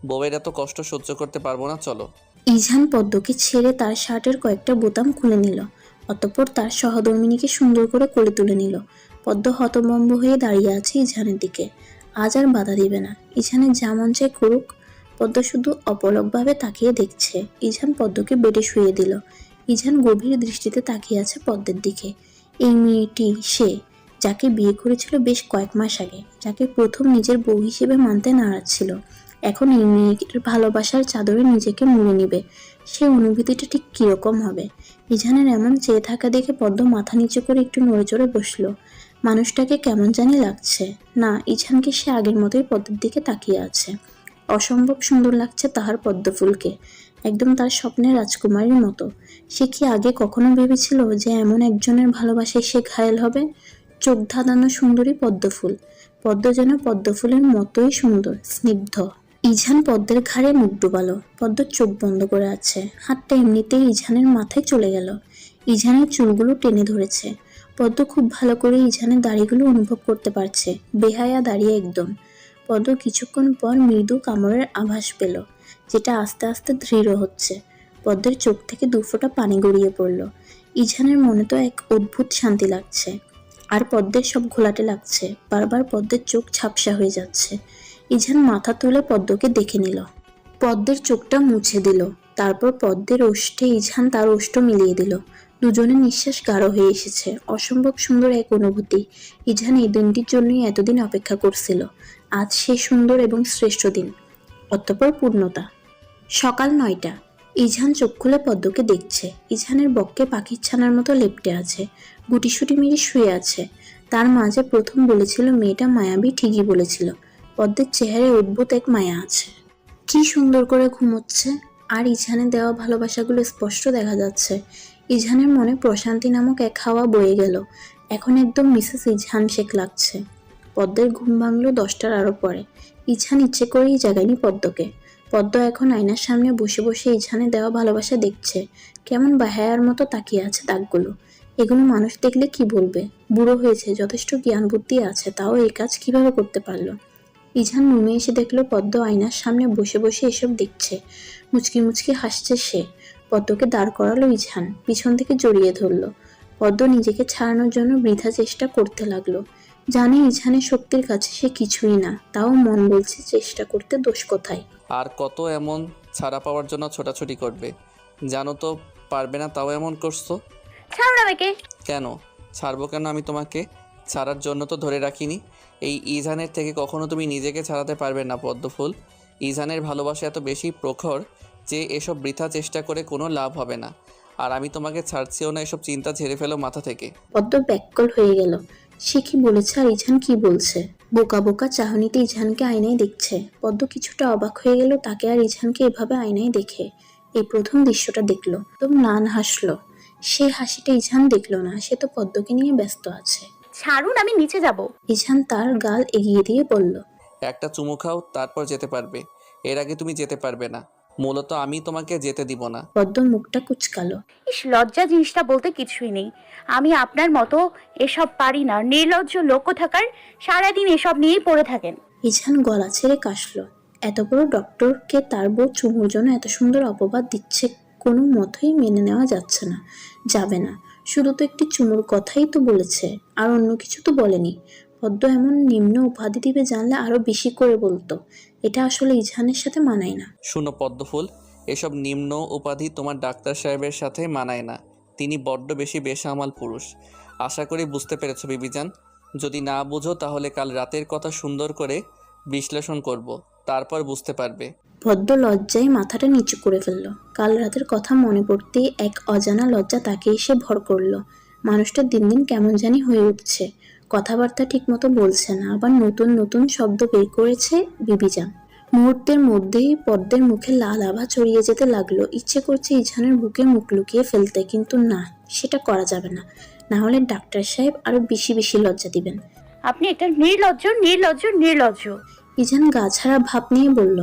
বউয়ের এত কষ্ট সহ্য করতে পারবো না, চলো। ইঝান পদ্মকে ছেড়ে তার শার্টের কয়েকটা বোতাম খুলে নিল। অতঃপর তার সহধর্মিণীকে সুন্দর করে কোলে তুলে নিল। পদ্ম হতভম্ব হয়ে দাঁড়িয়ে আছে ইঝানের দিকে। আজ আর বাধা দিবে না। ইঝানের যা মন চায় করুক। পদ্ম শুধু অপলকভাবে তাকিয়ে দেখছে। ইঝান পদ্মকে বেডে শুয়ে দিল। ইঝান গভীর দৃষ্টিতে তাকিয়ে আছে পদ্মের দিকে। এই মেয়েটি সে, যাকে বিয়ে করেছিল বেশ কয়েক মাস আগে, যাকে প্রথম নিজের বউ হিসেবে মানতে নারাজ ছিল, এখন এই মেয়ের ভালোবাসার চাদরে নিজেকে মুড়ে নিবে। সে অনুভূতিটা ঠিক কিরকম হবে? ইজানের এমন চেয়ে থাকা দেখে পদ্ম মাথা নিচু করে একটু নড়ে চড়ে বসলো। মানুষটাকে কেমন জানি লাগছে। না, ইজানকে সে আগের মতোই পদ্মের দিকে তাকিয়ে আছে। অসম্ভব সুন্দর লাগছে তাহার পদ্মফুলকে, একদম তার স্বপ্নের রাজকুমারীর মতো। সে কি আগে কখনো ভেবেছিল যে এমন একজনের ভালোবাসায় সে ঘায়েল হবে? চোখ ধাঁধানো সুন্দরী পদ্মফুল, পদ্ম যেন পদ্মফুলের মতোই সুন্দর, স্নিগ্ধ। ইজান পদ্মের ঘাড়ে মুখ ডুবালো। পদ্ম চোখ বন্ধ করে আছে, হাতটা এমনিতেই ইজানের মাথায় চলে গেল। ইজানের চুলগুলো টেনে ধরেছে। পদ্ম খুব ভালো করে ইজানের দাড়িগুলো অনুভব করতে পারছে, বেহায়া দাঁড়িয়ে একদম। পদ্ম কিছুক্ষণ পর মৃদু কামড়ের আভাস পেল, যেটা আস্তে আস্তে দৃঢ় হচ্ছে। পদ্মের চোখ থেকে দুফোঁটা পানি গড়িয়ে পড়ল। ইজানের মনে তো এক অদ্ভুত শান্তি লাগছে, আর পদ্মের সব ঘোলাটে লাগছে। বারবার পদ্মের চোখ ঝাপসা হয়ে যাচ্ছে। ইজান মাথা তুলে পদ্মকে দেখে নিল। পদ্মের চোখটা মুছে দিল। তারপর পদ্মের ওষ্ঠে ইজান তার ওষ্ঠ মিলিয়ে দিল। দুজনের নিঃশ্বাস গাঢ় হয়ে এসেছে। অসম্ভব সুন্দর এক অনুভূতি। ইজান এই দিনটির জন্যই এতদিন অপেক্ষা করছিল। আজ সে সুন্দর এবং শ্রেষ্ঠ দিন। অতঃপর পূর্ণতা। সকাল 9টা। ইজান চোখ খুলে পদ্মকে দেখছে। ইজানের বক্ষে পাখির ছানার মতো লেপ্টে আছে, গুটিসুটি মেরে শুয়ে আছে। তার মাঝে প্রথম বলেছিল মেয়েটা মায়াবী, ঠিকই বলেছিল। পদ্মের চেহারায় অদ্ভুত এক মায়া আছে। কি সুন্দর করে ঘুমোচ্ছে, আর ইজানের দেওয়া ভালোবাসাগুলো স্পষ্ট দেখা যাচ্ছে। ইজানের মনে প্রশান্তি নামক এক হাওয়া বয়ে গেল। এখন একদম মিসেস ইজান শেখ লাগছে। পদ্মের ঘুম ভাঙলো 10টার আরো পরে। ইজান ইচ্ছে করেই জাগায়নি পদ্মকে। পদ্ম এখন আয়নার সামনে বসে বসে ইজানের দেওয়া ভালোবাসা দেখছে। কেমন বাহায়ার মতো তাকিয়ে আছে দাগগুলো। এগুলো মানুষ দেখলে কি বলবে? বুড়ো হয়েছে, যথেষ্ট জ্ঞান বুদ্ধি আছে, তাও এই কাজ কিভাবে করতে পারলো? ইজান রুমে এসে দেখলো পদ্ম আয়নার সামনে বসে বসে এসব দেখছে। মুচকি মুচকি হাসছে সে। পদ্মকে দাঁড় করালো ইজান, পিছন থেকে জড়িয়ে ধরলো। পদ্ম নিজেকে ছাড়ানোর জন্য বৃথা চেষ্টা করতে লাগলো। জানে ইজানের শক্তির কাছে সে কিছুই না, তাও মন বলছে চেষ্টা করতে দোষ কোথায়। আর কত এমন ছাড়া পাওয়ার জন্য ছোটাছুটি করবে? জানো তো পারবে না, তাও এমন করছো ছাড়ুন আমাকে। কেন? ছাড়বো কেন? আমি তোমাকে ছাড়ার জন্য তো ধরে রাখিনি। এই ইজানের থেকে কখনো তুমি নিজেকে ছাড়াতে পারবে না পদ্মফুল। ইজানের ভালোবাসা এত বেশি প্রখর যে এসব বৃথা চেষ্টা করে কোনো লাভ হবে না। আর আমি তোমাকে ছাড়ছিও না, এসব চিন্তা ঝেড়ে ফেলো মাথা থেকে। পদ্ম ব্যাকুল হয়ে গেল। সে কি বলেছে আর ইজান কি বলছে? বোকা বোকা চাহনিতে ইজানকে আয়নায় দেখছে। পদ্ম কিছুটা অবাক হয়ে গেল তাকে আর ইজানকে এভাবে আয়নায় দেখে। এই প্রথম দৃশ্যটা দেখলো, একদম ম্লান হাসলো। সে হাসিটা ইজান দেখলো না, সে তো পদ্মকে নিয়ে ব্যস্ত আছে। ছাড়ুন, আমি নিচে যাব। ইজান তার গাল এগিয়ে দিয়ে বলল, একটা চুমু খাও, তারপর যেতে পারবে। এর আগে তুমি যেতে পারবে না। মূলত আমি তোমাকে যেতে দিব না। পদ্ম মুখটা কুচকালো। ইস, লজ্জা জিনিসটা বলতে কিছুই নেই। আমি আপনার মতো এসব পারি না। নির্লজ্জ লোক থাকার, সারাদিন এসব নিয়েই পড়ে থাকেন। ইজান গলা ছেড়ে কাশলো। এত বড় ডক্টরকে তার বউ চুমুর জন্য এত সুন্দর অপবাদ দিচ্ছে, কোনো মতোই মেনে নেওয়া যাচ্ছে না। যাবে না, শুধু তো একটি চুমুর কথাই তো বলেছে, আর অন্য কিছু তো বলেনি। পদ্ম এমন নিম্ন উপাধি দিবে জানলে আরো বেশি করে বলতো। এটা আসলে ইজানের সাথে মানায় না। শুনো পদ্মফুল, এসব নিম্ন উপাধি তোমার ডাক্তার সাহেবের সাথে মানায় না। তিনি বড্ড বেশি বেসামাল পুরুষ। আশা করি বুঝতে পেরেছো বিবিজান। যদি না বুঝো তাহলে কাল রাতের কথা সুন্দর করে বিশ্লেষণ করব, তারপর বুঝতে পারবে। পদ্ম লজ্জায় মাথাটা নিচু করে ফেললো। কাল রাতের কথা মনে পড়তেই এক অজানা লজ্জা তাকে এসে ভর করলো। মানুষটা দিন দিন কেমন জানি হয়ে উঠছে। কথাবার্তা ঠিক মতো বলছে না, আবার নতুন নতুন শব্দ বের করেছে বিবিজান। মুহূর্তের মধ্যেই পদ্মের মুখে লাল আভা ছড়িয়ে যেতে লাগলো। ইচ্ছে করছে ইজানের বুকে মুখ লুকিয়ে ফেলতে, কিন্তু না, সেটা করা যাবে না। না হলে ডাক্তার সাহেব আরো বেশি বেশি লজ্জা দিবেন। আপনি একটা নির্লজ্জ নির্লজ্জ নির্লজ্জ। ইজান গা ছাড়া ভাব নিয়ে বলল,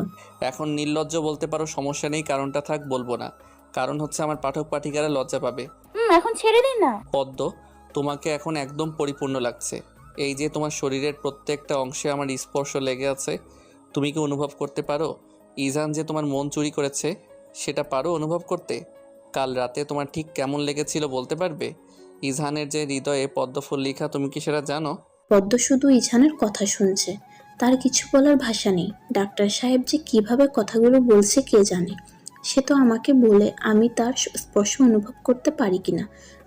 এখন নির্লজ্জ বলতে পারো, সমস্যা নেই। কারণটা থাক বলবো না। কারণ হচ্ছে আমার পাঠক পাঠিকারা লজ্জা পাবে। এখন ছেড়ে দিন না। পদ্ম, তোমাকে এখন একদম পরিপূর্ণ লাগছে। এই যে তোমার শরীরের প্রত্যেকটা অংশে আমার স্পর্শ লেগে আছে, তুমি কি অনুভব করতে পারো? ইজান যে তোমার মন চুরি করেছে, সেটা পারো অনুভব করতে? কাল রাতে তোমার ঠিক কেমন লেগেছিল বলতে পারবে? ইজানের যে হৃদয়ে পদ্মফুল লেখা, তুমি কি সেটা জানো? পদ্ম শুধু ইজানের কথা শুনছে, তার কিছু বলার ভাষা নেই। ডাক্তার সাহেব যে কিভাবে কথাগুলো বলছে কে জানে। সে তো আমাকে বলে আমি তার স্পর্শ অনুভব করতে পারি কিনা।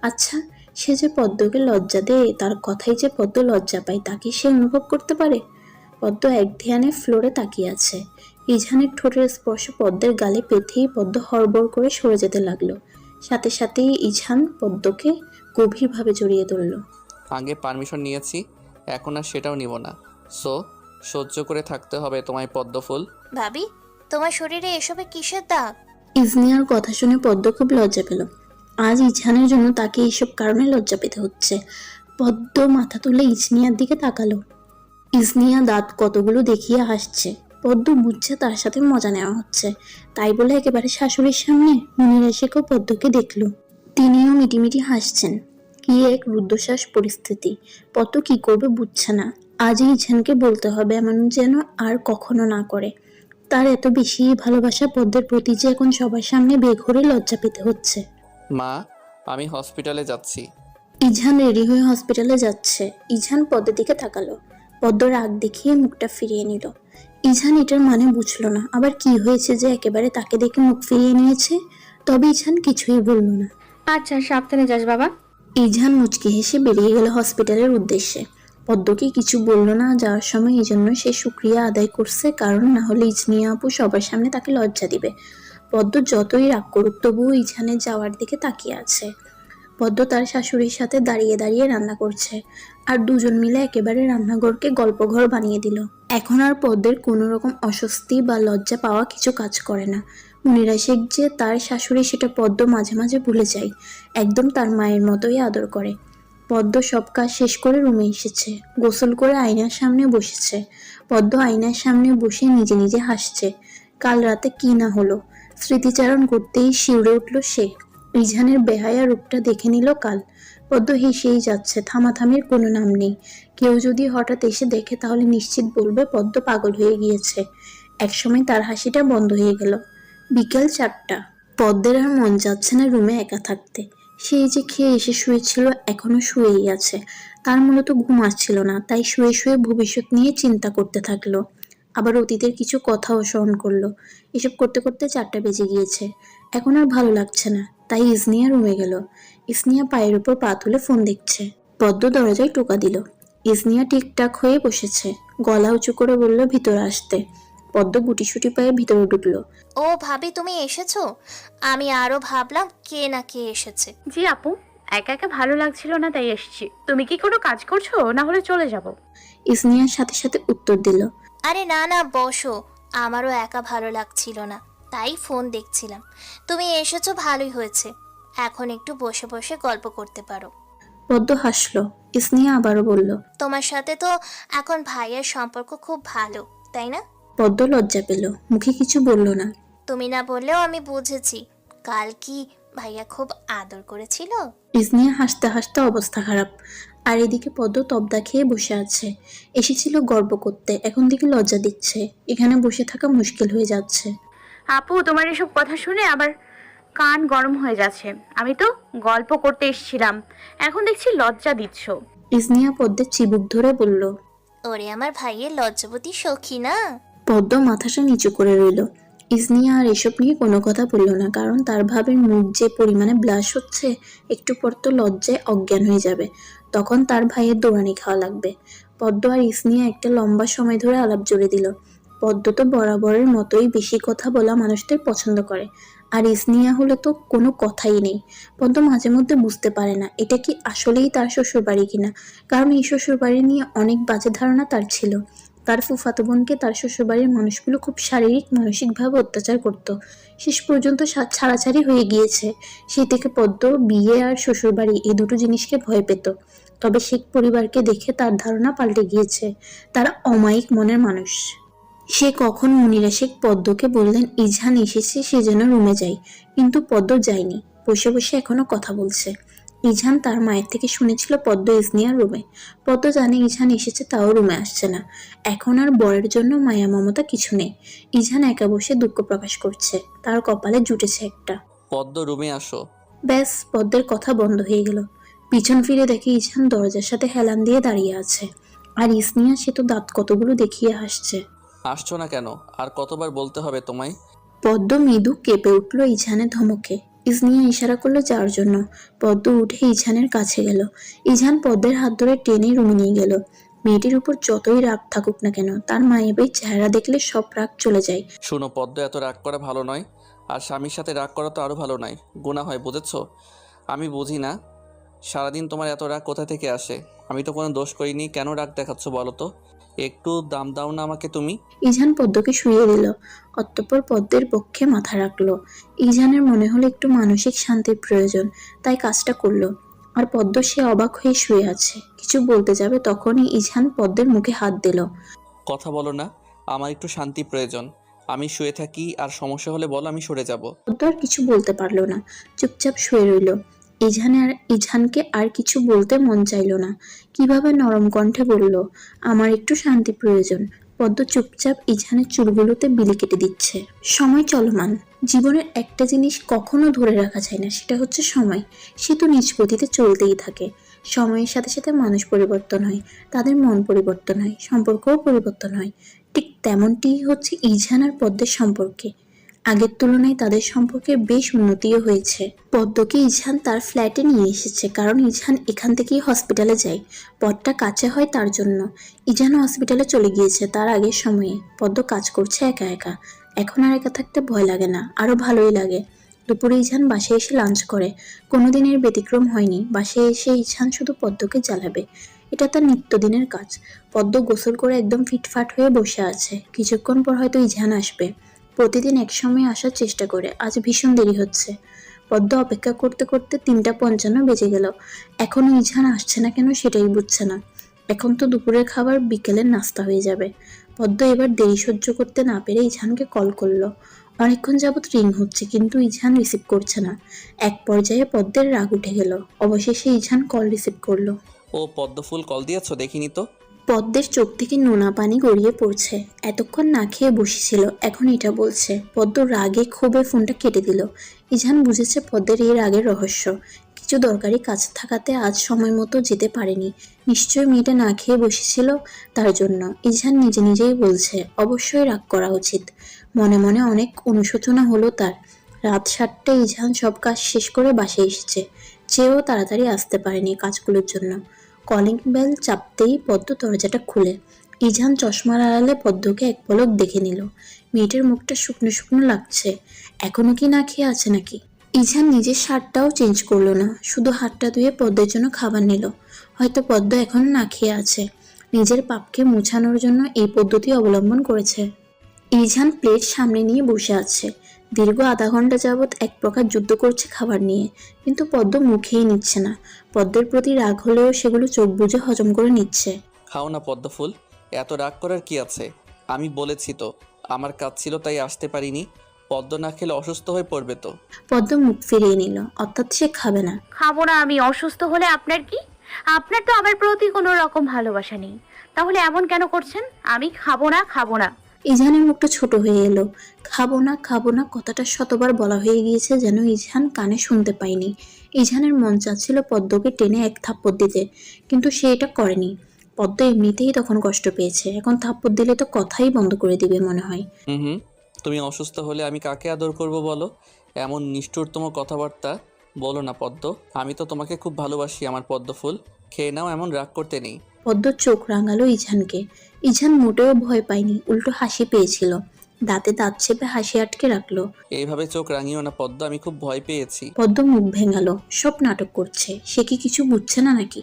আচ্ছা, সে যে পদ্মকে লজ্জা দেয়, তার কথাই যে পদ্ম লজ্জা পায়, তা কি সে অনুভব করতে পারে? পদ্ম এক ধ্যানে ফ্লোরে তাকিয়ে আছে। ইঝানের ঠোঁটের স্পর্শ পদ্মের গালে পেতেই পদ্ম হড়বড় করে সরে যেতে লাগলো। সাথে সাথেই ইঝান পদ্মকে গভীরভাবে জড়িয়ে ধরল। আগে পারমিশন নিয়েছি, এখন আর সেটাও নিব না। সো সহ্য করে থাকতে হবে তোমায় পদ্মফুল। ভাবি, তোমার শরীরে এসবে কিসের দাগ? ইজনিয়ার কথা শুনে পদ্ম খুব লজ্জা পেল। আজ ইঝানের জন্য তাকে এইসব কারণে লজ্জা পেতে হচ্ছে। পদ্ম মাথা তুলে ইজনিয়ার দিকে তাকালো। ইজনিয়া দাঁত কতগুলো দেখিয়ে হাসছে। পদ্ম বুঝছে তার সাথে মজা নেওয়া হচ্ছে, তাই বলে একেবারে শাশুড়ির সামনে। মুনিরা শেখও পদ্মকে দেখল, তিনিও মিটিমিটি হাসছেন। কি এক রুদ্ধশ্বাস পরিস্থিতি। পদ্ম কি করবে বুঝছে না। আজ ইঝানকে বলতে হবে, এমন যেন আর কখনো না করে। তার এত বেশি ভালোবাসা পদ্মের প্রতি যে এখন সবার সামনে বেঘরে লজ্জা পেতে হচ্ছে। মা, আমি হসপিটালে যাচ্ছি। ইঝান রেডি হয়ে হসপিটালে যাচ্ছে। ইঝান পদ্মের দিকে তাকালো। পদ্ম রাগ দেখিয়ে মুখটা ফিরিয়ে নিল। ইঝান এটার মানে বুঝলো না। আবার কি হয়েছে যে একেবারে তাকে দেখে মুখ ফিরিয়ে নিয়েছে? তবে ইঝান কিছুই বলল না। আচ্ছা, সাবধানে যাস বাবা। ইঝান মুচকি হেসে বেরিয়ে গেল হসপিটালের উদ্দেশ্যে। পদ্মকে কিছু বলল না যাওয়ার সময়, এই জন্য সে শুক্রিয়া আদায় করছে, কারণ না হলে ইজনিয়া আপু সবার সামনে তাকে লজ্জা দিবে। পদ্ম যতই রাগ করুক তবুও ইঝানের যাওয়ার দিকে তাকিয়ে আছে। পদ্ম তার শাশুড়ির সাথে দাঁড়িয়ে দাঁড়িয়ে রান্না করছে, আর দুজন মিলে একেবারে রান্নাঘরকে গল্পঘর বানিয়ে দিল। এখন আর পদ্মের কোনো রকম অস্বস্তি বা লজ্জা পাওয়া কিছু কাজ করে না। মুনিরা শেখ যে তার শাশুড়ি সেটা পদ্ম মাঝে মাঝে ভুলে যায়। একদম তার মায়ের মতোই আদর করে। পদ্ম সব কাজ শেষ করে রুমে এসেছে, গোসল করে আয়নার সামনে বসেছে। পদ্ম আয়নার সামনে বসে নিজে নিজে হাসছে। কাল রাতে কি না হলো, স্মৃতিচারণ করতেই শিউরে উঠল সে। ইঝানের বেহায়া রূপটা দেখে নিল কাল। পদ্ম হেসেই যাচ্ছে, থামাথামির কোনো নাম নেই। কেউ যদি হঠাৎ এসে দেখে তাহলে নিশ্চিত বলবে পদ্ম পাগল হয়ে গিয়েছে। একসময় তার হাসিটা বন্ধ হয়ে গেল। বিকেল 4টা। পদ্মের আর মন যাচ্ছে না রুমে একা থাকতে। সেই যে খেয়ে এসে শুয়েছিল, এখনো শুয়েই আছে। তার মূলত ঘুম আসছিল না, তাই শুয়ে শুয়ে ভবিষ্যৎ নিয়ে চিন্তা করতে থাকলো। আবার অতীতের কিছু কথাও স্মরণ করলো। এসব করতে করতে 4টা বেজে গিয়েছে। এখন আর ভালো লাগছে না, তাই ইজনিয়া রুমে গেল। ইজনিয়া পায়ের উপর পা তুলে ফোন দেখছে। পদ্ম দরজায় টোকা দিল। ইজনিয়া ঠিকঠাক হয়ে বসেছে, গলা উঁচু করে বলল ভিতরে আসতে। পদ্ম গুটিসুটি পায়ে ভিতরে ঢুকলো। ও ভাবি, তুমি এসেছো? আমি আরো ভাবলাম কে না কে এসেছে। জি আপু, একা একা ভালো লাগছিল না তাই এসেছি। তুমি কি কোনো কাজ করছো, না হলে চলে যাব? ইজনিয়ার সাথে সাথে উত্তর দিল। আরে না না, বসো। আমারও একা ভালো লাগছিল না, তাই ফোন দেখছিলাম। তুমি এসেছো ভালোই হয়েছে। এখন একটু বসে বসে গল্প করতে পারো। পদ্ম হাসলো। ইসনিয়া আবারও বলল। তোমার সাথে তো এখন ভাইয়ের সম্পর্ক খুব ভালো, তাই না? পদ্ম লজ্জা পেল, মুখে কিছু বলল না। তুমি না বললেও আমি বুঝেছি। কাল কি ভাইয়া খুব আদর করেছিল? ইসনিয়া হাসতে হাসতে অবস্থা খারাপ। আর এদিকে পদ্ম তবদা খেয়ে বসে আছে। এসেছিল গর্ব করতে, এখন দিকে লজ্জা দিচ্ছে। এখানে বসে থাকা মুশকিল হয়ে যাচ্ছে। আপু, তোমার এসব কথা শুনে আবার কান গরম হয়ে যাচ্ছে। আমি তো গল্প করতে এসেছিলাম, এখন দেখছি লজ্জা দিচ্ছ। ইসনিয়া পদ্মের চিবুক ধরে বলল। ওরে আমার ভাইয়ের লজ্জাবতী সখী না। পদ্ম মাথাটা নিচু করে রইল। ইসনিয়া আর এসব নিয়ে কোনো কথা বলল না, কারণ তার ভাবের মুখ যে পরিমাণে ব্লাশ হচ্ছে, একটু পর তো লজ্জায় অজ্ঞান হয়ে যাবে। তখন তার ভাইয়ের দৌড়ানি খাওয়া লাগবে। পদ্ম আর ইসনিয়া একটা লম্বা সময় ধরে আলাপ জুড়ে দিল। পদ্ম তো বরাবরের মতোই বেশি কথা বলা মানুষদের পছন্দ করে, আর ইসনিয়া হলে তো কোনো কথাই নেই। পদ্ম মাঝে মধ্যে বুঝতে পারে না এটা কি আসলেই তার শ্বশুরবাড়ি কিনা, কারণ এই শ্বশুরবাড়ি নিয়ে অনেক বাজে ধারণা তার ছিল। তার ফুফাতো বোনকে তার শ্বশুরবাড়ির মানুষগুলো খুব শারীরিক মানসিকভাবে অত্যাচার করত। শেষ পর্যন্ত ছাড়াছাড়ি হয়ে গিয়েছে। সেই থেকে পদ্ম বিয়ে আর শ্বশুরবাড়ি এই দুটো জিনিসকে ভয় পেত। তবে শেখ পরিবারকে দেখে তার ধারণা পাল্টে গিয়েছে। তারা অমায়িক মনের মানুষ। সে কখন মুনিরা শেখ পদ্মকে বললেন ইজহান এসেছে, সে যেন রুমে যায়, কিন্তু পদ্ম যায়নি। বসে বসে এখনো কথা বলছে। ইজহান তার মায়ের থেকে শুনেছিল পদ্ম ইজনিয়ার রুমে। পদ্ম জানে ইজহান এসেছে, তাও রুমে আসছে না। এখন আর বরের জন্য মায়া মমতা কিছু নেই। ইজহান একা বসে দুঃখ প্রকাশ করছে। তার কপালে জুটেছে একটা। পদ্ম, রুমে আসো। ব্যাস, পদ্মের কথা বন্ধ হয়ে গেল। পিছন ফিরে দেখে ইজহান দরজার সাথে হেলান দিয়ে দাঁড়িয়ে আছে। আর ইসনিয়া সে তো দাঁত কতগুলো দেখিয়ে হাসছে। আসছো না কেন? আর কতবার বলতে হবে তোমায়? পদ্ম মৃদু কেঁপে উঠল ইজহানের ধমকে। ইজনিয়া ইশারা করলো যাওয়ার জন্য। পদ্ম উঠে ইঝানের কাছে গেল। ইঝান পদ্মের হাত ধরে টেনে রুমে নিয়ে গেল। মেয়েটির উপর যতই রাগ থাকুক না কেন, তার মায়াবী চেহারা দেখলে সব রাগ চলে যায়। শোনো পদ্ম, এত রাগ করা ভালো নয়, আর স্বামীর সাথে রাগ করা তো আরও ভালো নয়, গুনাহ হয়, বুঝেছো? আমি বুঝি না সারাদিন তোমার এত রাগ কোথা থেকে আসে। আমি তো কোনো দোষ করিনি, কেন রাগ দেখাচ্ছ বলো তো? একটু দাম দাও না আমাকে তুমি। ইঝান পদ্মকে শুইয়ে দিল, অতঃপর পদ্মের পক্ষে মাথা রাখলো। ইঝানের মনে হলো একটু মানসিক শান্তির প্রয়োজন, তাই কাজটা করলো। আর পদ্ম সে অবাক হয়ে শুয়ে আছে, কিছু বলতে যাবে তখনই ইঝান পদ্মের মুখে হাত দিল। কথা বলো না, আমার একটু শান্তি প্রয়োজন। আমি শুয়ে থাকি, আর সমস্যা হলে বলো, আমি সরে যাব। পদ্ম আর কিছু বলতে পারলো না, চুপচাপ শুয়ে রইল। ইঝানকে আর কিছু বলতে মন চাইল না। কিভাবে নরম কণ্ঠে বলল, আমার একটু শান্তি প্রয়োজন। পদ্ম চুপচাপ ইঝানের চুলগুলোতে বিলি কেটে দিচ্ছে। সময় চলমান, জীবনের একটা জিনিস কখনো ধরে রাখা যায় না, সেটা হচ্ছে সময়। সে তো নিজ গতিতে চলতেই থাকে। সময়ের সাথে সাথে মানুষ পরিবর্তন হয়, তাদের মন পরিবর্তন হয়, সম্পর্কও পরিবর্তন হয়। ঠিক তেমনটিই হচ্ছে ইঝান আর পদ্মের সম্পর্কে। আগের তুলনায় তাদের সম্পর্কে বেশ উন্নতিও হয়েছে। পদ্মকে ইঝান তার ফ্ল্যাটে নিয়ে এসেছে, কারণ ইঝান এখান থেকেই হসপিটালে যায়। পথটা কাছে হয় তার জন্য। ইঝান হসপিটালে চলে গিয়েছে তার আগের সময়ে। পদ্ম কাজ করছে একা একা। এখন আর একা থাকতে ভয় লাগে না, আরো ভালোই লাগে। দুপুরে ইঝান বাসায় এসে লাঞ্চ করে। কোনোদিনের ব্যতিক্রম হয়নি, বাসায় এসে ইঝান শুধু পদ্মকে জ্বালাবে। এটা তার নিত্যদিনের কাজ। পদ্ম গোসল করে একদম ফিটফাট হয়ে বসে আছে। কিছুক্ষণ পর হয়তো ইঝান আসবে। প্রতিদিন এক সময় আসার চেষ্টা করে, আজ ভীষণ দেরি হচ্ছে। পদ্ম অপেক্ষা করতে করতে 3:55 বেজে গেল। এখনো ইঝান আসছে না কেন সেটাই বুঝছে না। এখন তো দুপুরের খাবার বিকেলের নাস্তা হয়ে যাবে। পদ্ম এবার দেরি সহ্য করতে না পেরে ইঝানকে কল করলো। অনেকক্ষণ যাবৎ রিং হচ্ছে, কিন্তু ইঝান রিসিভ করছে না। এক পর্যায়ে পদ্মের রাগ উঠে গেল। অবশেষে ইঝান কল রিসিভ করলো। ও পদ্ম ফুল, কল দিয়েছো? দেখিনি তো। পদ্মের চোখ থেকে নোনা পানি গড়িয়ে পড়ছে। এতক্ষণ না খেয়ে বসেছিল, এখন এটা বলছে। পদ্ম রাগে ক্ষোভে ফোনটা কেটে দিল। ইঝান বুঝেছে পদ্মের এই রাগের রহস্য। কিছু দরকারি কাজ থাকাতে আজ সময় মতো যেতে পারেনি। নিশ্চয়ই মেয়েটা না খেয়ে বসেছিল তার জন্য। ইঝান নিজে নিজেই বলছে অবশ্যই রাগ করা উচিত। মনে মনে অনেক অনুশোচনা হলো তার। রাত 7টায় ইঝান সব কাজ শেষ করে বাসায় এসেছে। চেয়েও তাড়াতাড়ি আসতে পারেনি কাজগুলোর জন্য। কলিং বেল চাপতেই পদ্ম দরজাটা খুলে। ইঝান চশমার আড়ালে পদ্মকে এক পলক দেখে নিল। মেয়েটার মুখটা শুকনো শুকনো লাগছে। এখনো কি না খেয়ে আছে নাকি? ইঝান নিজের শার্টটাও চেঞ্জ করলো না, শুধু হাতটা ধুয়ে পদ্মের জন্য খাবার নিল। হয়তো পদ্ম এখনো না খেয়ে আছে। নিজের পাপকে মুছানোর জন্য এই পদ্ধতি অবলম্বন করেছে। ইঝান প্লেট সামনে নিয়ে বসে আছে। দীর্ঘ আধা ঘন্টা যাবৎ এক প্রকার যুদ্ধ করছে খাবার নিয়ে, কিন্তু পদ্ম মুখেই নিচ্ছে না। পদ্মের প্রতি রাগ হলেও সেগুলো চোখ বুজে হজম করে নিচ্ছে। খাও না পদ্ম ফুল, এত রাগ করার কি আছে? আমি বলেছি তো, আমার কাজ ছিল তাই আসতে পারিনি। পদ্ম না খেলে অসুস্থ হয়ে পড়বে তো। পদ্ম মুখ ফিরিয়ে নিল, অর্থাৎ সে খাবে না। খাবো না আমি। অসুস্থ হলে আপনার কি? আপনার তো আমার প্রতি কোনো রকম ভালোবাসা নেই, তাহলে এমন কেন করছেন? আমি খাবো না, খাবো না। ইঝানের মুখটা ছোট হয়ে এলো। খাবো না খাবো না কথাটা শতবার বলা হয়ে গিয়েছে, যেন ইঝান কানে শুনতে পায়নি। ইঝানের মন চাচ্ছিল পদ্মকে টেনে এক থাপ্পড় দিতে, কিন্তু সে এটা করেনি। পদ্ম এমনিতেই তখন কষ্ট পেয়েছে, এখন থাপ্পড় দিলে তো কথাই বন্ধ করে দিবে মনে হয়। হুম, তুমি অসুস্থ হলে আমি কাকে আদর করব বলো? এমন নিষ্ঠুরতম কথাবার্তা বলো না পদ্ম। আমি তো তোমাকে খুব ভালোবাসি আমার পদ্ম ফুল। খেয়ে নাও, এমন রাগ করতে নেই। পদ্ম চোখ রাঙালো ইঝানকে। ইঝান মোটেও ভয় পায়নি, উল্টো হাসি পেয়েছিল। দাঁতে দাঁত চেপে হাসি আটকে রাখলো। এইভাবে চোখ রাঙিও না পদ্ম, আমি খুব ভয় পেয়েছি। পদ্ম মুখ ভেঙালো। সব নাটক করছে, সে কি কিছু বুঝছে না নাকি?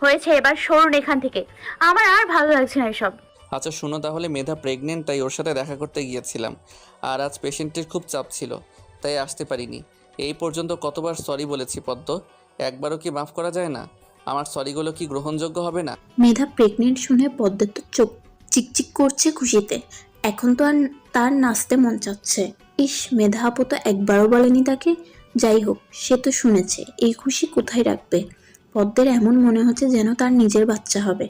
হয়েছে, এবার সরুন এখান থেকে। আমার আর ভালো লাগছে না এসব। আচ্ছা শুনো তাহলে, মেধা প্রেগনেন্ট, তাই ওর সাথে দেখা করতে গিয়েছিলাম। আর আজ পেশেন্টের খুব চাপ ছিল, তাই আসতে পারিনি। এই পর্যন্ত কতবার সরি বলেছি পদ্ম, একবারও কি মাফ করা যায় না? আমার সরিগুলো কি গ্রহণযোগ্য হবে না? মেধা প্রেগনেন্ট শুনে পদ্মের তো চোখ চিকচিক করছে খুশিতে। এখন তো আর তার নাচতে মন চাচ্ছে। ইস, মেধা আপু তো একবারও বলেনি তাকে। যাই হোক, সে তো শুনেছে, এই খুশি কোথায় রাখবে? পদ্মের এমন মনে হচ্ছে যেন তার নিজের বাচ্চা হবে।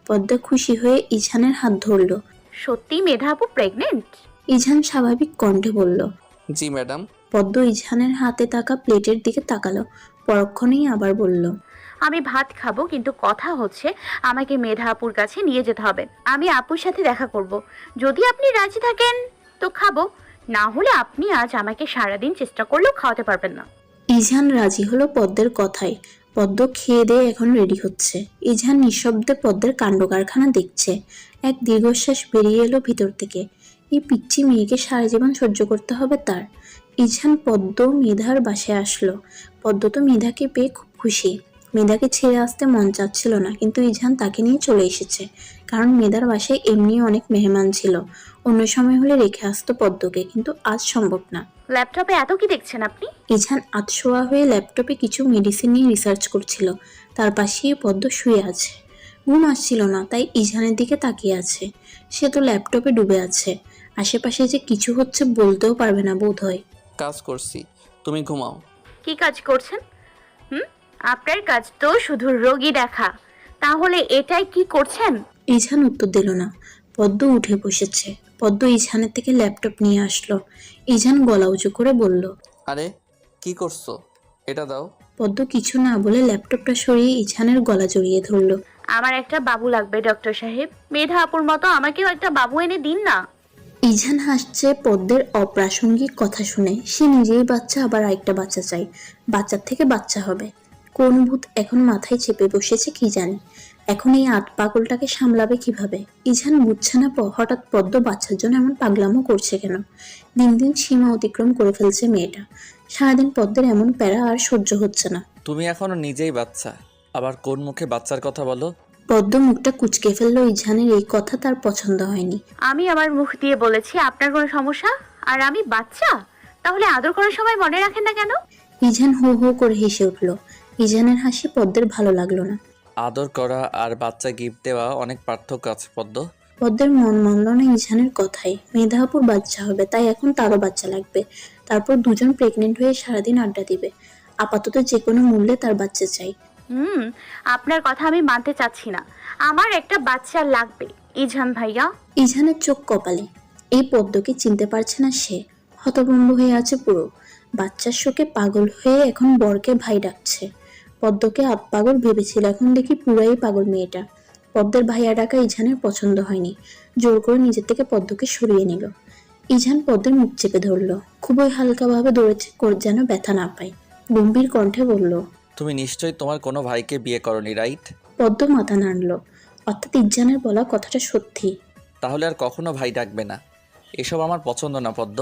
পদ্মা খুশি হয়ে ইঝানের হাত ধরল। সত্যি মেধা আপু প্রেগনেন্ট? ইঝান স্বাভাবিক কণ্ঠে বলল। জি ম্যাডাম। পদ্ম ইঝানের হাতে থাকা প্লেটের দিকে তাকালো। পরক্ষণেই আবার বলল, আমি ভাত খাবো, কিন্তু কথা হচ্ছে আমাকে মেধা আপুর কাছে নিয়ে যেতে হবে। আমি আপুর সাথে দেখা করব। যদি আপনি রাজি থাকেন তো খাবো, না হলে আপনি আজ আমাকে সারাদিন চেষ্টা করলেও খাওয়াতে পারবেন না। ইঝান রাজি হলো পদ্মের কথায়। পদ্ম খেয়ে দিয়ে এখন রেডি হচ্ছে। ইঝান নিঃশব্দে পদ্মের কাণ্ড কারখানা দেখছে। এক দীর্ঘশ্বাস বেরিয়ে এলো ভিতর থেকে। এই পিচ্চি মেয়েকে সারা জীবন সহ্য করতে হবে তার। ইঝান পদ্ম মেধার বাসায় আসলো। পদ্ম তো মেধাকে পেয়ে খুব খুশি। মেধাকে ছেড়ে আসতে মন চাচ্ছিল না, কিন্তু ইঝান তাকে নিয়ে চলে এসেছে। কারণ মেধার বাসায় এমনি অনেক মেহমান ছিল। অন্য সময় হলে রেখে আসতো পদ্মকে, কিন্তু আজ সম্ভব না। ল্যাপটপে এত কি দেখছেন আপনি? ইঝান আতশোয়া হয়ে ল্যাপটপে কিছু মেডিসিন নিয়ে রিসার্চ করছিল। তার পাশেই পদ্ম শুয়ে আছে। ঘুম আসছিল না, তাই ইঝানের দিকে তাকিয়ে আছে। সে তো ল্যাপটপে ডুবে আছে। আশেপাশে যে কিছু হচ্ছে বলতেও পারবে না বোধ হয়। কাজ করছি, তুমি ঘুমাও। কি কাজ করছেন? আপনার কাজ তো শুধু রোগী দেখা, তাহলে এটাই কি করছেন? ইঝান উত্তর দিল না। পদ্ম উঠে বসেছে। পদ্ম ইঝানের থেকে ল্যাপটপ নিয়ে আসলো। ইঝান গলা উঁচু করে বলল, আরে কি করছো? এটা দাও। পদ্ম কিছু না বলে ল্যাপটপটা সরিয়ে ইঝানের গলা জড়িয়ে ধরল। আমার একটা বাবু লাগবে ডক্টর সাহেব। মেধা আপুর মতো আমাকেও একটা বাবু এনে দিন না। ইঝান হাসছে পদ্মের অপ্রাসঙ্গিক কথা শুনে। সে নিজেই বাচ্চা, আবার আরেকটা বাচ্চা চাই। বাচ্চার থেকে বাচ্চা হবে। কোন ভূত এখন মাথায় চেপে বসেছে কি জানি। এখন এই আট পাগলটাকে সামলাবে কিভাবে? ইঝান বুঝছে না হঠাৎ পদ্ম বাচ্চার জন্য এমন পাগলামো করছে কেন। দিন দিন সীমা অতিক্রম করে ফেলছে মেয়েটা। সারাদিন পদ্মের এমন প্যারা আর সহ্য হচ্ছে না। তুমি এখনো নিজেই বাচ্চা, আবার কোন মুখে বাচ্চার কথা বলো? পদ্ম মুখটা কুঁচকে ফেললো। ইঝানের এই কথা তার পছন্দ হয়নি। আমি আমার মুখ দিয়ে বলেছি আপনার কোনো সমস্যা, আর আমি বাচ্চা? তাহলে আদর করার সময় মনে রাখেন না কেন? ইঝান হো হো করে হেসে উঠল। ইঝানের হাসি পদ্মের ভালো লাগলো না। আদর করা আর বাচ্চা গিফট দেওয়া অনেক পার্থক্য আছে পদ্ম। পদ্মের মন মানল না ইঝানের কথাই। মেধাপুর বাচ্চা হবে, তাই এখন তারও বাচ্চা লাগবে। তারপর দুজন প্রেগনেন্ট হয়ে সারাদিন আড্ডা দিবে। আপাতত যে কোনো মূল্যে তার বাচ্চা চাই। আপনার কথা আমি মানতে চাচ্ছি না। আমার একটা বাচ্চা লাগবে ইঝান ভাইয়া। ইঝানের চোখ কপালে। এই পদ্মকে চিনতে পারছে না সে। হতভম্ব হয়ে আছে পুরো। বাচ্চার শোকে পাগল হয়ে এখন বরকে ভাই ডাকছে। পদ্মকে আত পাগল ভেবেছিল, এখন দেখি পুরাই পাগল মেয়েটা। পদ্মের ভাইয়া ডাকা ইঝানের পছন্দ হয়নি। জোর করে নিজের থেকে পদ্মকে সরিয়ে নিল। ইঝান পদ্মের মুখ চেপে ধরল। খুবই হালকাভাবে ধরেছে, যেন ব্যথা না পায়। গম্ভীর কণ্ঠে বলল, তুমি নিশ্চয়ই তোমার কোনো ভাইকে বিয়ে করনি, রাইট? পদ্ম মাথা নাড়ল। অর্থাৎ ইঝানের বলা কথাটা সত্যি। তাহলে আর কখনো ভাই ডাকবে না। এসব আমার পছন্দ না পদ্ম।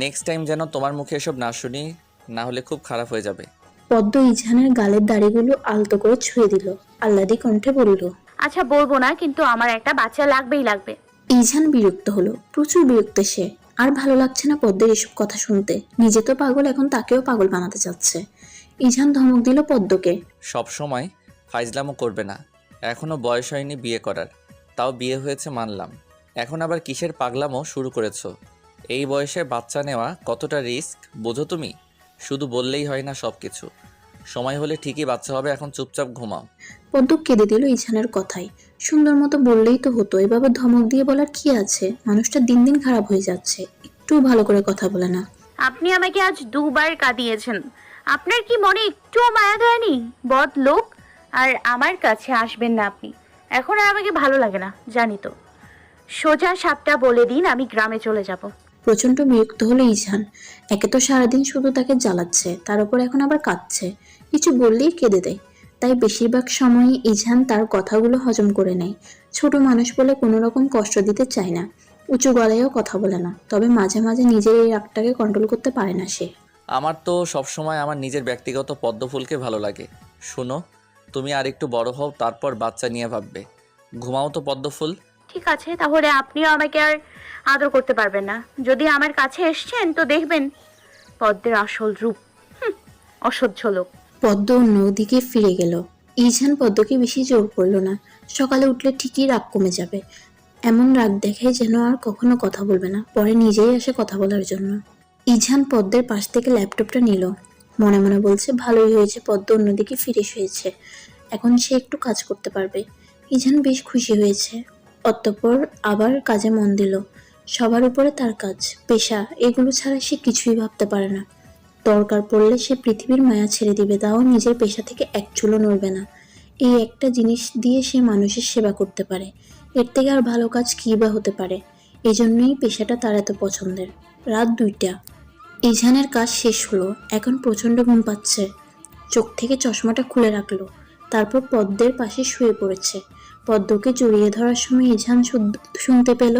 নেক্সট টাইম যেন তোমার মুখে এসব না শুনি, না হলে খুব খারাপ হয়ে যাবে। পদ্ম ইঝানের গালের দাড়িগুলো আলতো করে ছুঁয়ে দিল। আহ্লাদি কণ্ঠে বলল, আচ্ছা বলবো না, কিন্তু আমার একটা বাচ্চা লাগবেই লাগবে। ইঝান বিরক্ত হলো। প্রচুর বিরক্ত সে। আর ভালো লাগছে না পদ্মের এসব কথা শুনতে। নিজে তো পাগল, এখন তাকেও পাগল বানাতে চাচ্ছে। ইঝান ধমক দিল পদ্মকে। সব সময় ফাইজলামও করবে না। এখনো বয়স হয়নি বিয়ে করার, তাও বিয়ে হয়েছে মানলাম। এখন আবার কিসের পাগলামো শুরু করেছো? এই বয়সে বাচ্চা নেওয়া কতটা রিস্ক বোঝো তুমি? শুধু বললেই হয় না সব কিছু। সময় হলে ঠিকই বাচ্চা হবে, এখন চুপচাপ ঘুমাও। পদ্ম কেঁদে দিল ইঝানের কথায়। সুন্দর মতো বললেই তো হতো, এভাবে ধমক দিয়ে বলার কি আছে? মানুষটা দিন দিন খারাপ হয়ে যাচ্ছে। একটু ভালো করে কথা বলে না। আপনি আমাকে আজ 2 বার কাঁদিয়েছেন। আপনার কি মনে একটুও মায়া দেয়নি? বদ লোক। আর আমার কাছে আসবেন না আপনি। এখন আর আমাকে ভালো লাগে না, জানি তো। সোজা সাপটা বলে দিন, আমি গ্রামে চলে যাব। প্রচন্ড বিরক্ত হলো ইঝান। একে তো সারাদিন শুধু তাকে জ্বালাচ্ছে, তার উপর এখন আবার কাঁদছে। কিছু বললেই কেঁদে দেয়। তাই বেশিরভাগ সময়ই ইঝান তার কথাগুলো হজম করে নেয়। ছোট মানুষ বলে কোনো রকম কষ্ট দিতে চায় না। উঁচু গলায়ও কথা বলে না। তবে মাঝে মাঝে নিজের এই রাগটাকে কন্ট্রোল করতে পারে না সে। আমার তো সবসময় আমার নিজের ব্যক্তিগত পদ্মফুলকে ভালো লাগে। শোনো, তুমি আর একটু বড় হও, তারপর বাচ্চা নিয়ে ভাববে। ঘুমাও তো পদ্মফুল। ঠিক আছে, তাহলে আপনিও আমাকে আর আদর করতে পারবেন না। যদি আমার কাছে এসছেন তো দেখবেন পদ্মের আসল রূপ। অসহ্য লোক। পদ্ম অন্যদিকে ফিরে গেল। ইঝান পদ্মকে বেশি জোর করলো না। সকালে উঠলে ঠিকই রাগ কমে যাবে। এমন রাগ দেখায় যেন আর কখনো কথা বলবে না। পরে নিজেই আসে কথা বলার জন্য। ইঝান পদ্মের পাশ থেকে ল্যাপটপটা নিল। মনে মনে বলছে, ভালোই হয়েছে পদ্ম অন্যদিকে ফিরে শুয়েছে। এখন সে একটু কাজ করতে পারবে। ইঝান বেশ খুশি হয়েছে। অতঃপর আবার কাজে মন দিল। সবার উপরে তার কাজ, পেশা, এগুলো ছাড়া সে কিছুই ভাবতে পারে না। দরকার পড়লে সে পৃথিবীর মায়া ছেড়ে দিবে, তাও নিজের পেশা থেকে এক চুলও নড়বে না। এই একটা জিনিস দিয়ে সে মানুষের সেবা করতে পারে। এর থেকে আর ভালো কাজ কী বা হতে পারে? এই জন্যই পেশাটা তার এত পছন্দের। রাত 2টা। ইঝানের কাজ শেষ হলো, এখন প্রচণ্ড ঘুম পাচ্ছে। চোখ থেকে চশমাটা খুলে রাখলো, তারপর পদ্মের পাশে শুয়ে পড়েছে। পদ্মকে জড়িয়ে ধরার সময় ইঝান শুনতে পেল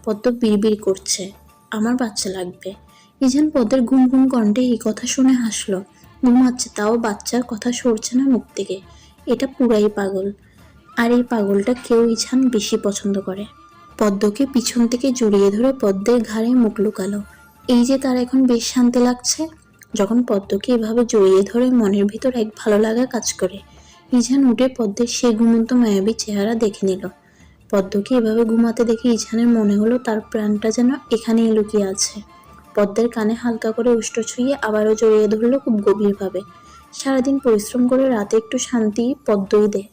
পদ্ম বিড়বিড় করছে, আমার বাচ্চা লাগবে। ইঝান পদ্মের ঘুম ঘুম কণ্ঠে এই কথা শুনে হাসলো। ঘুমাচ্ছে, তাও বাচ্চার কথা সরছে না মুখ থেকে। এটা পুরাই পাগল, আর এই পাগলটা কেউ ইঝান বেশি পছন্দ করে। পদ্মকে পিছন থেকে জড়িয়ে ধরে পদ্মের ঘাড়ে মুখ লুকালো। এই যে তার এখন বেশ শান্তি লাগছে। যখন পদ্মকে এভাবে জড়িয়ে ধরে মনের ভিতর এক ভালো লাগা কাজ করে। ইঝান উঠে পদ্মের সে ঘুমন্ত মায়াবী চেহারা দেখে নিল। পদ্মকে এভাবে ঘুমাতে দেখে ইঝানের মনে হলো তার প্রাণটা যেন এখানেই লুকিয়ে আছে। পদ্মের কানে হালকা করে উষ্ঠ ছুঁয়ে আবারও জড়িয়ে ধরলো খুব গভীরভাবে। সারাদিন পরিশ্রম করে রাতে একটু শান্তি পদ্মই দেয়।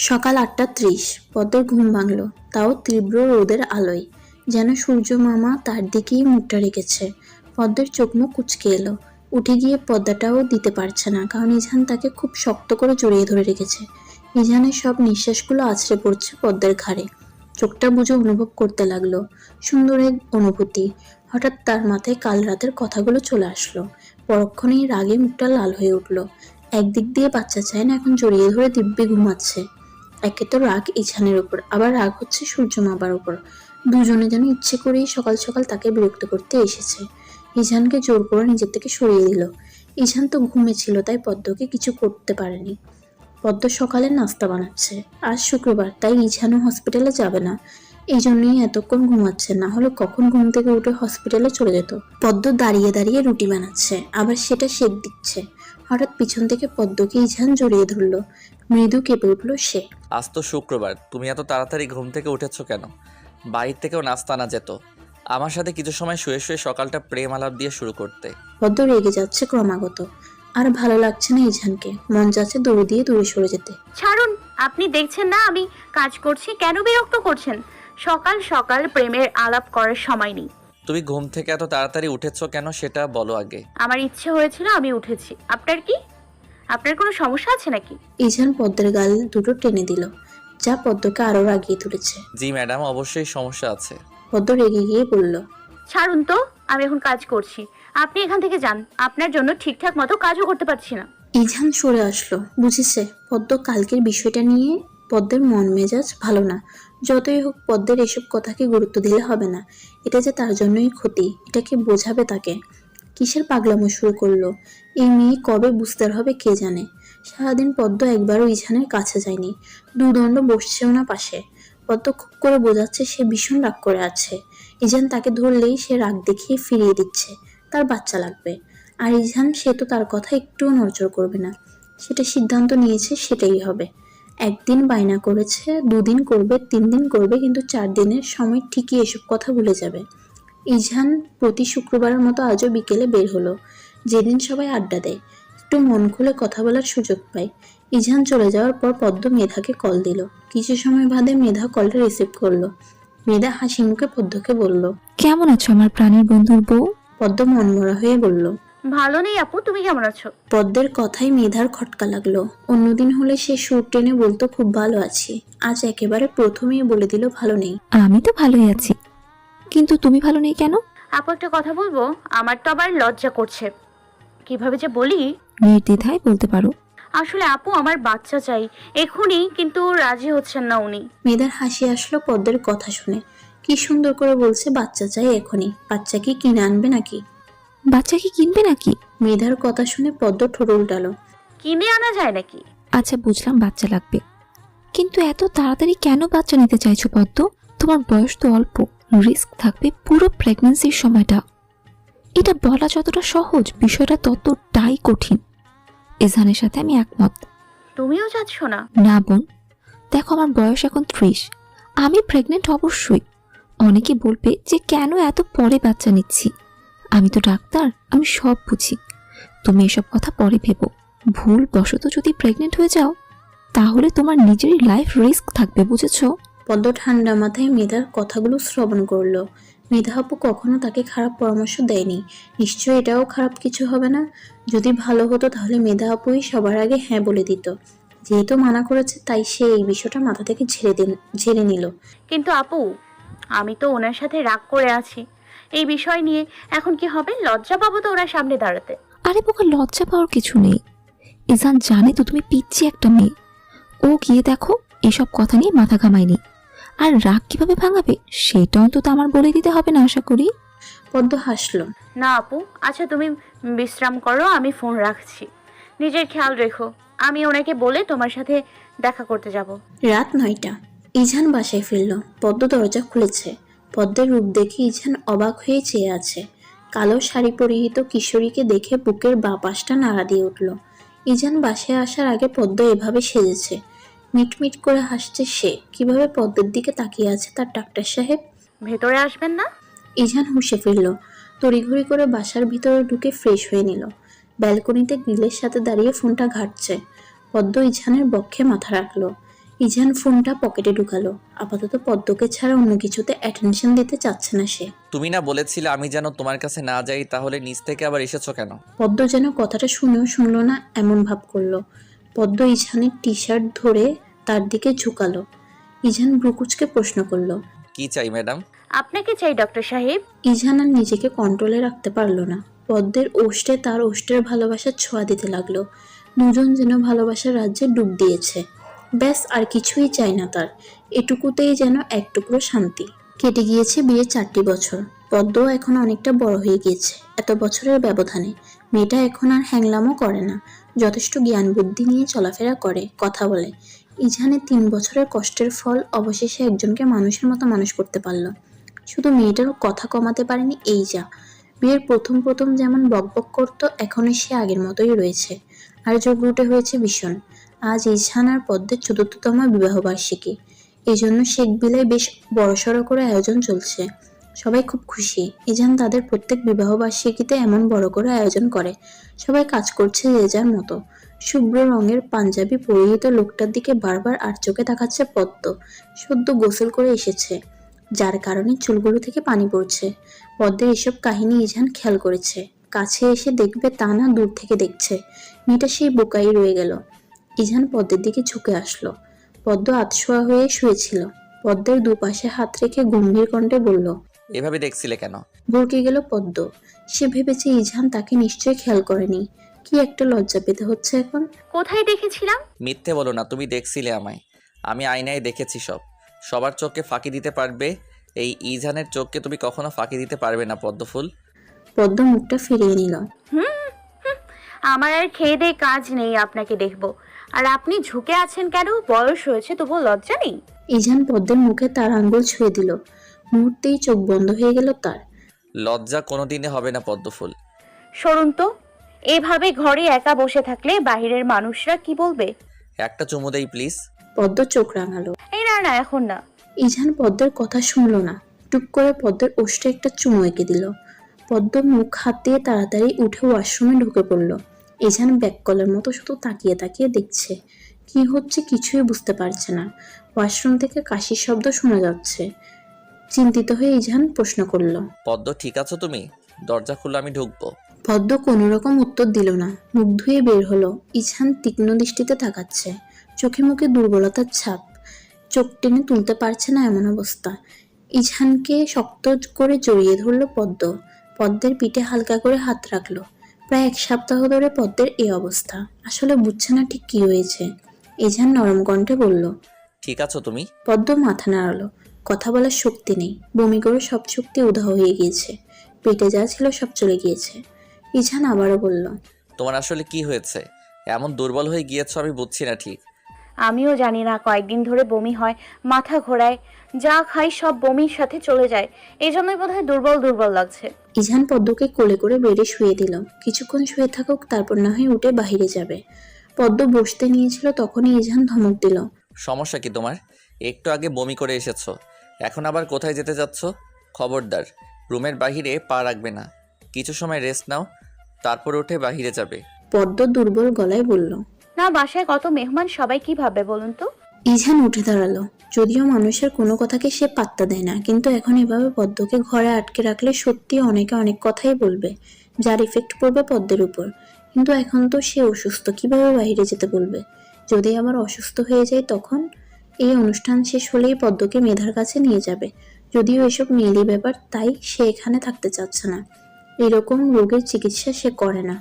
সকাল 8:30, পদ্মের ঘুম ভাঙল, তাও তীব্র রোদের আলোয়। যেন সূর্য মামা তার দিকেই মুখটা রেখেছে। পদ্মের চোখ মুখ কুঁচকে এলো। উঠে গিয়ে পর্দাটাও দিতে পারছে না, কারণ ইঝান তাকে খুব শক্ত করে জড়িয়ে ধরে রেখেছে। ইঝানের সব নিঃশ্বাসগুলো আছড়ে পড়ছে পদ্মের ঘাড়ে। চোখটা বুজে অনুভব করতে লাগলো সুন্দর এক অনুভূতি। হঠাৎ তার মাথায় কাল রাতের কথাগুলো চলে আসলো। পরক্ষণেই রাগে মুখটা লাল হয়ে উঠল। একদিক দিয়ে বাচ্চা চায় না, এখন জড়িয়ে ধরে দিব্যি ঘুমাচ্ছে। একে তো রাগ ইছানের উপর, আবার রাগ হচ্ছে সূর্য মামার উপর। দুজনে যেন ইচ্ছে করেই সকাল সকাল তাকে বিরক্ত করতে এসেছে। ইছানকে জোর করে নিজের থেকে সরিয়ে দিল। ইছান তো ঘুমেছিল, তাই পদ্মকে কিছু করতে পারেনি। পদ্ম সকালে নাস্তা বানাচ্ছে। আজ শুক্রবার, তাই ইছানও হসপিটালে যাবে না। এই জন্যই এতক্ষণ ঘুমাচ্ছে, না হলে কখন ঘুম থেকে উঠে হসপিটালে চলে যেত। পদ্ম দাঁড়িয়ে দাঁড়িয়ে রুটি বানাচ্ছে, আবার সেটা সেঁক দিচ্ছে। হঠাৎ পিছন থেকে পদ্মকে ইছান জড়িয়ে ধরল। মৃদু কেঁপে উঠল সে। আজ তো শুক্রবার, তুমি এত তাড়াতাড়ি ঘুম থেকে উঠেছো কেন? বাইরে থেকেও নাস্তা আনা যেত। আমার সাথে কিছু সময় শুয়ে শুয়ে সকালটা প্রেম আলাপ দিয়ে শুরু করতে। পদ্ম রেগে যাচ্ছে ক্রমাগত। আর ভালো লাগছে না ইছানকে, মন যাচ্ছে দৌড় দিয়ে দূরে সরে যেতে। ছাড়ুন, আপনি দেখছেন না আমি কাজ করছি, কেন বিরক্ত করছেন? সকাল সকাল প্রেমের আলাপ করার সময় নেই। তুমি ঘুম থেকে এত তাড়াতাড়ি উঠেছো কেন সেটা বলো আগে। আমার ইচ্ছে হয়েছিল, আমি উঠেছি। আপনার কি? আপনার কোনো সমস্যা আছে নাকি? ইছান পদ্মের গাল দুটো টেনে দিল, যা পদ্মকে আরো রাগিয়ে তুলেছে। জি ম্যাডাম, অবশ্যই সমস্যা আছে। পদ্ম রেগে গিয়ে বলল, ছাড়ুন তো, আমি এখন কাজ করছি। আপনি এখান থেকে যান, আপনার জন্য ঠিকঠাক মতো কাজও করতে পারছি না। ইছান সরে আসলো। বুঝেছে পদ্ম কালকের বিষয়টা নিয়ে পদ্মের মন মেজাজ ভালো না। যতই হোক পদ্মের এসব কথাকে গুরুত্ব দিলে হবে না। এটা যে তার জন্যই ক্ষতি, এটাকে বোঝাবে তাকে। কিসের পাগলামো শুরু করলো এই মেয়ে, কবে বুঝতে হবে কে জানে। সারাদিন পদ্ম একবারও ইছানের কাছে যায়নি, দুদণ্ড বসছেও না পাশে। পদ্ম খুব করে বোঝাচ্ছে সে ভীষণ রাগ করে আছে। ইছান তাকে ধরলেই সে রাগ দেখিয়ে ফিরিয়ে দিচ্ছে, তার বাচ্চা লাগবে। আর ইছান সে তো তার কথা একটুও নড়চড় করবে না। সেটা সিদ্ধান্ত নিয়েছে, সেটাই হবে। একদিন বায়না করেছে, 2 দিন করবে, 3 দিন করবে, কিন্তু 4 দিনের সময় ঠিকই এসব কথা ভুলে যাবে। ইছান প্রতি শুক্রবারের মতো আজও বিকেলে বের হলো, যেদিন সবাই আড্ডা দেয়, একটু মন খুলে কথা বলার সুযোগ পায়। ইছান চলে যাওয়ার পর পদ্ম মেধাকে কল দিল। কিছু সময় বাদে মেধা কলটা রিসিভ করলো। মেধা হাসি মুখে পদ্মকে বলল, কেমন আছো আমার প্রাণের বন্ধুর বউ? পদ্ম মনমরা হয়ে বলল, ভালো নেই আপু, তুমি কেমন আছো? পদ্মের কথাই মেধার খটকা লাগলো। অন্যদিন হলে সে সুর টেনে বলতো খুব ভালো আছি, আজ একেবারে প্রথমেই বলে দিল ভালো নেই। আমি তো ভালোই আছি, কিন্তু তুমি ভালো নেই কেন? আপু একটা কথা বলবো? আমার তো আবার লজ্জা করছে, কিভাবে যে বলি। নির্দ্বিধায় বলতে পারো। আসলে আপু আমার বাচ্চা চাই এখনই, কিন্তু রাজি হচ্ছেন না উনি। মেধার হাসি আসলো পদ্মের কথা শুনে। কি সুন্দর করে বলছে বাচ্চা চাই এখনই, বাচ্চা কি কিনে আনবে নাকি? বাচ্চা কি কিনবে নাকি? মেধার কথা শুনে পদ্ম ঠোঁট উল্টালো। কিনে আনা যায় নাকি? আচ্ছা বুঝলাম বাচ্চা লাগবে, কিন্তু এত তাড়াতাড়ি কেন বাচ্চা নিতে চাইছো পদ্ম? তোমার বয়স তো অল্প, রিস্ক থাকবে পুরো প্রেগন্যান্সির সময়টা। এটা বলা যতটা সহজ, বিষয়টা ততটাই কঠিন। এজানের সাথে আমি একমত। তুমিও যাচ্ছ না? না বোন, দেখো আমার বয়স এখন 30, আমি প্রেগনেন্ট অবশ্যই। অনেকে বলবে যে কেন এত পরে বাচ্চা নিচ্ছি। আমি তো ডাক্তার, আমি সব বুঝি। তুমি এসব কথা পরে ভেবো। ভুল বশত যদি প্রেগনেন্ট হয়ে যাও, তাহলে তোমার নিজেরই লাইফ রিস্ক থাকবে, বুঝেছো? পদ্ম ঠান্ডা মাথায় মেধার কথাগুলো শ্রবণ করলো। মেধা আপু কখনো তাকে খারাপ পরামর্শ দেয়নি, নিশ্চয়ই এটাও খারাপ কিছু হবে না। যদি ভালো হতো তাহলে মেধা আপুই সবার আগে হ্যাঁ বলে দিত। যেহেতু মানা করেছে, তাই সে এই বিষয়টা মাথা থেকে ঝেড়ে নিল। কিন্তু আপু, আমি তো ওনার সাথে রাগ করে আছি। এই বিষয় নিয়ে এখন কি হবে? লজ্জা পাবো তো ওরা সামনে দাঁড়াতে। আরে বোকা, লজ্জা পাওয়ার কিছু নেই। ইজান জানে তো তুমি পিচ্ছি একটা মেয়ে। ও গিয়ে দেখো এসব কথা নিয়ে মাথা ঘামায়নি। আর রাগ কিভাবে ভাঙাবে সেটা অন্তত আমার বলে দিতে হবে না আশা করি। পদ্ম হাসলো। না আপু, আচ্ছা তুমি বিশ্রাম করো, আমি ফোন রাখছি। নিজের খেয়াল রেখো। আমি ওনাকে বলে তোমার সাথে দেখা করতে যাব। রাত 9টা। ইজান বাসায় ফিরল। পদ্ম দরজা খুলেছে। পদ্মের রূপ দেখে ইজান অবাক হয়ে চেয়ে আছে। কালো শাড়ি পরিহিত কিশোরীকে দেখে বুকের বাঁ পাশটা নাড়া দিয়ে উঠল। ইজান বাসায় আসার আগে পদ্ম এভাবে সেজেছে। মিটমিট করে হাসছে সে। কিভাবে পদ্মের দিকে তাকিয়ে আছে তার ডাক্তার সাহেব। ভেতরে আসবেন না? ইজান হুঁশে ফিরল। তড়িঘড়ি করে বাসার ভিতরে ঢুকে ফ্রেশ হয়ে নিল। ব্যালকনিতে গ্রিলের সাথে দাঁড়িয়ে ফোনটা ঘাঁটছে। পদ্ম ইজানের বক্ষে মাথা রাখলো। ইজান ফোনটা পকেটে ঢুকালো। আপাতত পদ্মকে ছাড়া অন্য কিছুতে অ্যাটেনশন দিতে চাচ্ছে না সে। তুমি না বলেছিলে আমি যেন তোমার কাছে না যাই, তাহলে নিচ থেকে আবার এসেছো কেন? পদ্ম যেন কথাটা শুনেও শুনলো না এমন ভাব করলো। পদ্ম ইজানের টি শার্ট ধরে তার দিকে ঝুঁকালো। ইজান ভ্রুকুচকে প্রশ্ন করলো, কি চাই ম্যাডাম? আপনাকে চাই ডক্টর সাহেব। ইজান আর নিজেকে কন্ট্রোলে রাখতে পারলো না। পদ্মের ওষ্ঠে তার ওষ্ঠের ভালোবাসার ছোঁয়া দিতে লাগলো। দুজন যেন ভালোবাসার রাজ্যে ডুব দিয়েছে। ব্যাস আর কিছুই চাই না তার। এটুকুতেই যেন এক টুকরো শান্তি। কেটে গিয়েছে বিয়ের 4টি বছর। পদ্মও এখন অনেকটা বড় হয়ে গিয়েছে। এত বছরের ব্যবধানে মেয়েটা এখন আর হ্যাংলামও করে না। যথেষ্ট জ্ঞান বুদ্ধি নিয়ে চলাফেরা করে, কথা বলে। ইজানের 3 বছরের কষ্টের ফল অবশেষে একজনকে মানুষের মতো মানুষ করতে পারলো। শুধু মেয়েটারও কথা কমাতে পারেনি এই যা। বিয়ের প্রথম প্রথম যেমন বকবক করতো, এখনো সে আগের মতোই রয়েছে। আর যোগ রুটে হয়েছে ভীষণ। আজ ইজহান আর পদ্মের 4র্থতম বিবাহবার্ষিকী। এই জন্য শেখ বিলায় বেশ বড়সড় করে আয়োজন চলছে। সবাই খুব খুশি। ইজহান তাদের প্রত্যেক বিবাহবার্ষিকীতে এমন বড় করে আয়োজন করে। সবাই কাজ করছে যে যার মতো। শুভ্র রঙের পাঞ্জাবি পরিহিত লোকটার দিকে বারবার আর চোখে তাকাচ্ছে পদ্ম। সদ্য গোসল করে এসেছে, যার কারণে চুলগুলো থেকে পানি পড়ছে। পদ্মের এসব কাহিনী ইজহান খেয়াল করেছে। কাছে এসে দেখবে তা না, দূর থেকে দেখছে। মেয়েটা সেই বোকাই রয়ে গেল। ইজহান পদ্মের দিকে ঝুঁকে আসলো। পদ্ম আতশোয়া হয়ে শুয়েছিল। পদ্মের দুপাশে হাত রেখে গম্ভীর কণ্ঠে বলল, এভাবে দেখছিলে কেন? ভরকে গেল পদ্ম। সে ভেবেছে ইজহান তাকে নিশ্চয়ই খেয়াল করেনি। কি একটা লজ্জা পেতে হচ্ছে এখন। কোথায় দেখেছিলাম? মিথ্যে বলো না, তুমি দেখছিলে আমায়। আমি আয়নায় দেখেছি সব। সবার চোখকে ফাঁকি দিতে পারবে, এই ইজানের চোখকে তুমি কখনো ফাঁকি দিতে পারবে না পদ্মফুল। পদ্ম মুখটা ফিরিয়ে নিল। আমার আর খেয়ে দেয়ে কাজ নেই আপনাকে দেখবো। আর আপনি ঝুঁকে আছেন কেন? বয়স হয়েছে, তবুও লজ্জা নেই? ইজহান পদ্মের মুখে তার আঙ্গুল ছুঁয়ে দিল। মুহূর্তেই চোখ বন্ধ হয়ে গেল তার। লজ্জা কোনোদিনে হবে না পদ্মফুল। সরুন তো। এভাবে ঘরে একা বসে থাকলে বাইরের মানুষরা কি বলবে? একটা চুমু দেই প্লিজ। পদ্ম চোখ রাঙালো। এই না না, এখন না। ইজহান পদ্মের কথা শুনল না। টুক করে পদ্মের ওষ্ঠে একটা চুমু এঁকে দিল। পদ্ম মুখ হাত দিয়ে তাড়াতাড়ি উঠে ওয়াশরুমে ঢুকে পড়ল। ইজহান ব্যাককলের মতো শুধু তাকিয়ে তাকিয়ে দেখছে। কি হচ্ছে কিছুই বুঝতে পারছে না। ওয়াশরুম থেকে কাশির শব্দ শোনা যাচ্ছে। চিন্তিত হয়ে ইজহান প্রশ্ন করল, পদ্ম ঠিক আছো তুমি? দরজা খুলে আমি ঢুকবো। পদ্ম কোনো রকম উত্তর দিল না। মুখ ধুয়ে বের হলো। ইজহান তীক্ষ্ণ দৃষ্টিতে তাকাচ্ছে। চোখে মুখে দুর্বলতার ছাপ। চোখ টেনে তুলতে পারছে না এমন অবস্থা। ইজহানকে শক্ত করে জড়িয়ে ধরল পদ্ম। পদ্মের পিঠে হালকা করে হাত রাখলো। প্রায় 1 সপ্তাহ ধরে পদ্মের এই অবস্থা। আসলে বুঝছে না ঠিক কি হয়েছে। ইজহান নরম কণ্ঠে বলল, ঠিক আছো তুমি? পদ্ম মাথা নাড়ালো। কথা বলার শক্তি নেই। বমি করে সব শক্তি উধাও হয়ে গিয়েছে। পেটে যা ছিল সব চলে গিয়েছে। ইজহান আবারও বলল, তোমার আসলে কি হয়েছে? এমন দুর্বল হয়ে গিয়েছো আমি বুঝছি না ঠিক। আমিও জানি না, কয়েকদিন ধরে বমি হয়, মাথা ঘোরায়, যা খাই সব বমির সাথে চলে যায়। এই জন্যই বোধহয় দুর্বল দুর্বল লাগছে। ইজহান পদ্মকে কোলে করে বেডে শুয়ে দিল। কিছুক্ষণ শুয়ে থাকুক, তারপর না হয় উঠে বাহিরে যাবে। পদ্ম বসতে নিয়েছিল, তখনই ইজহান ধমক দিল, সমস্যা কি তোমার? একটু আগে বমি করে এসেছো, এখন আবার কোথায় যেতে যাচ্ছ? খবরদার, রুমের বাহিরে পা রাখবে না। কিছু সময় রেস্ট নাও, তারপর উঠে বাহিরে যাবে। পদ্ম দুর্বল গলায় বলল। না, বাসায় কত মেহমান, সবাই কি ভাবে বলুন তো? ইজহান উঠে দাঁড়ালো। যদিও মানুষের কোনো কথাকে সে পাত্তা দেয় না, কিন্তু এখন এভাবে পদ্মকে ঘরে আটকে রাখলে সত্যি অনেকে অনেক কথাই বলবে, যার ইফেক্ট পড়বে পদ্মের উপর। কিন্তু এখন তো সে অসুস্থ, কিভাবে বাইরে যেতে বলবে? যদি আবার অসুস্থ হয়ে যায় তখন? এই অনুষ্ঠান শেষ হলেই পদ্মকে মেধার কাছে নিয়ে যাবে। যদিও এসব মেয়েলি ব্যাপার, তাই সে এখানে থাকতে চাচ্ছে না। এরকম রোগের চিকিৎসা সে করে না।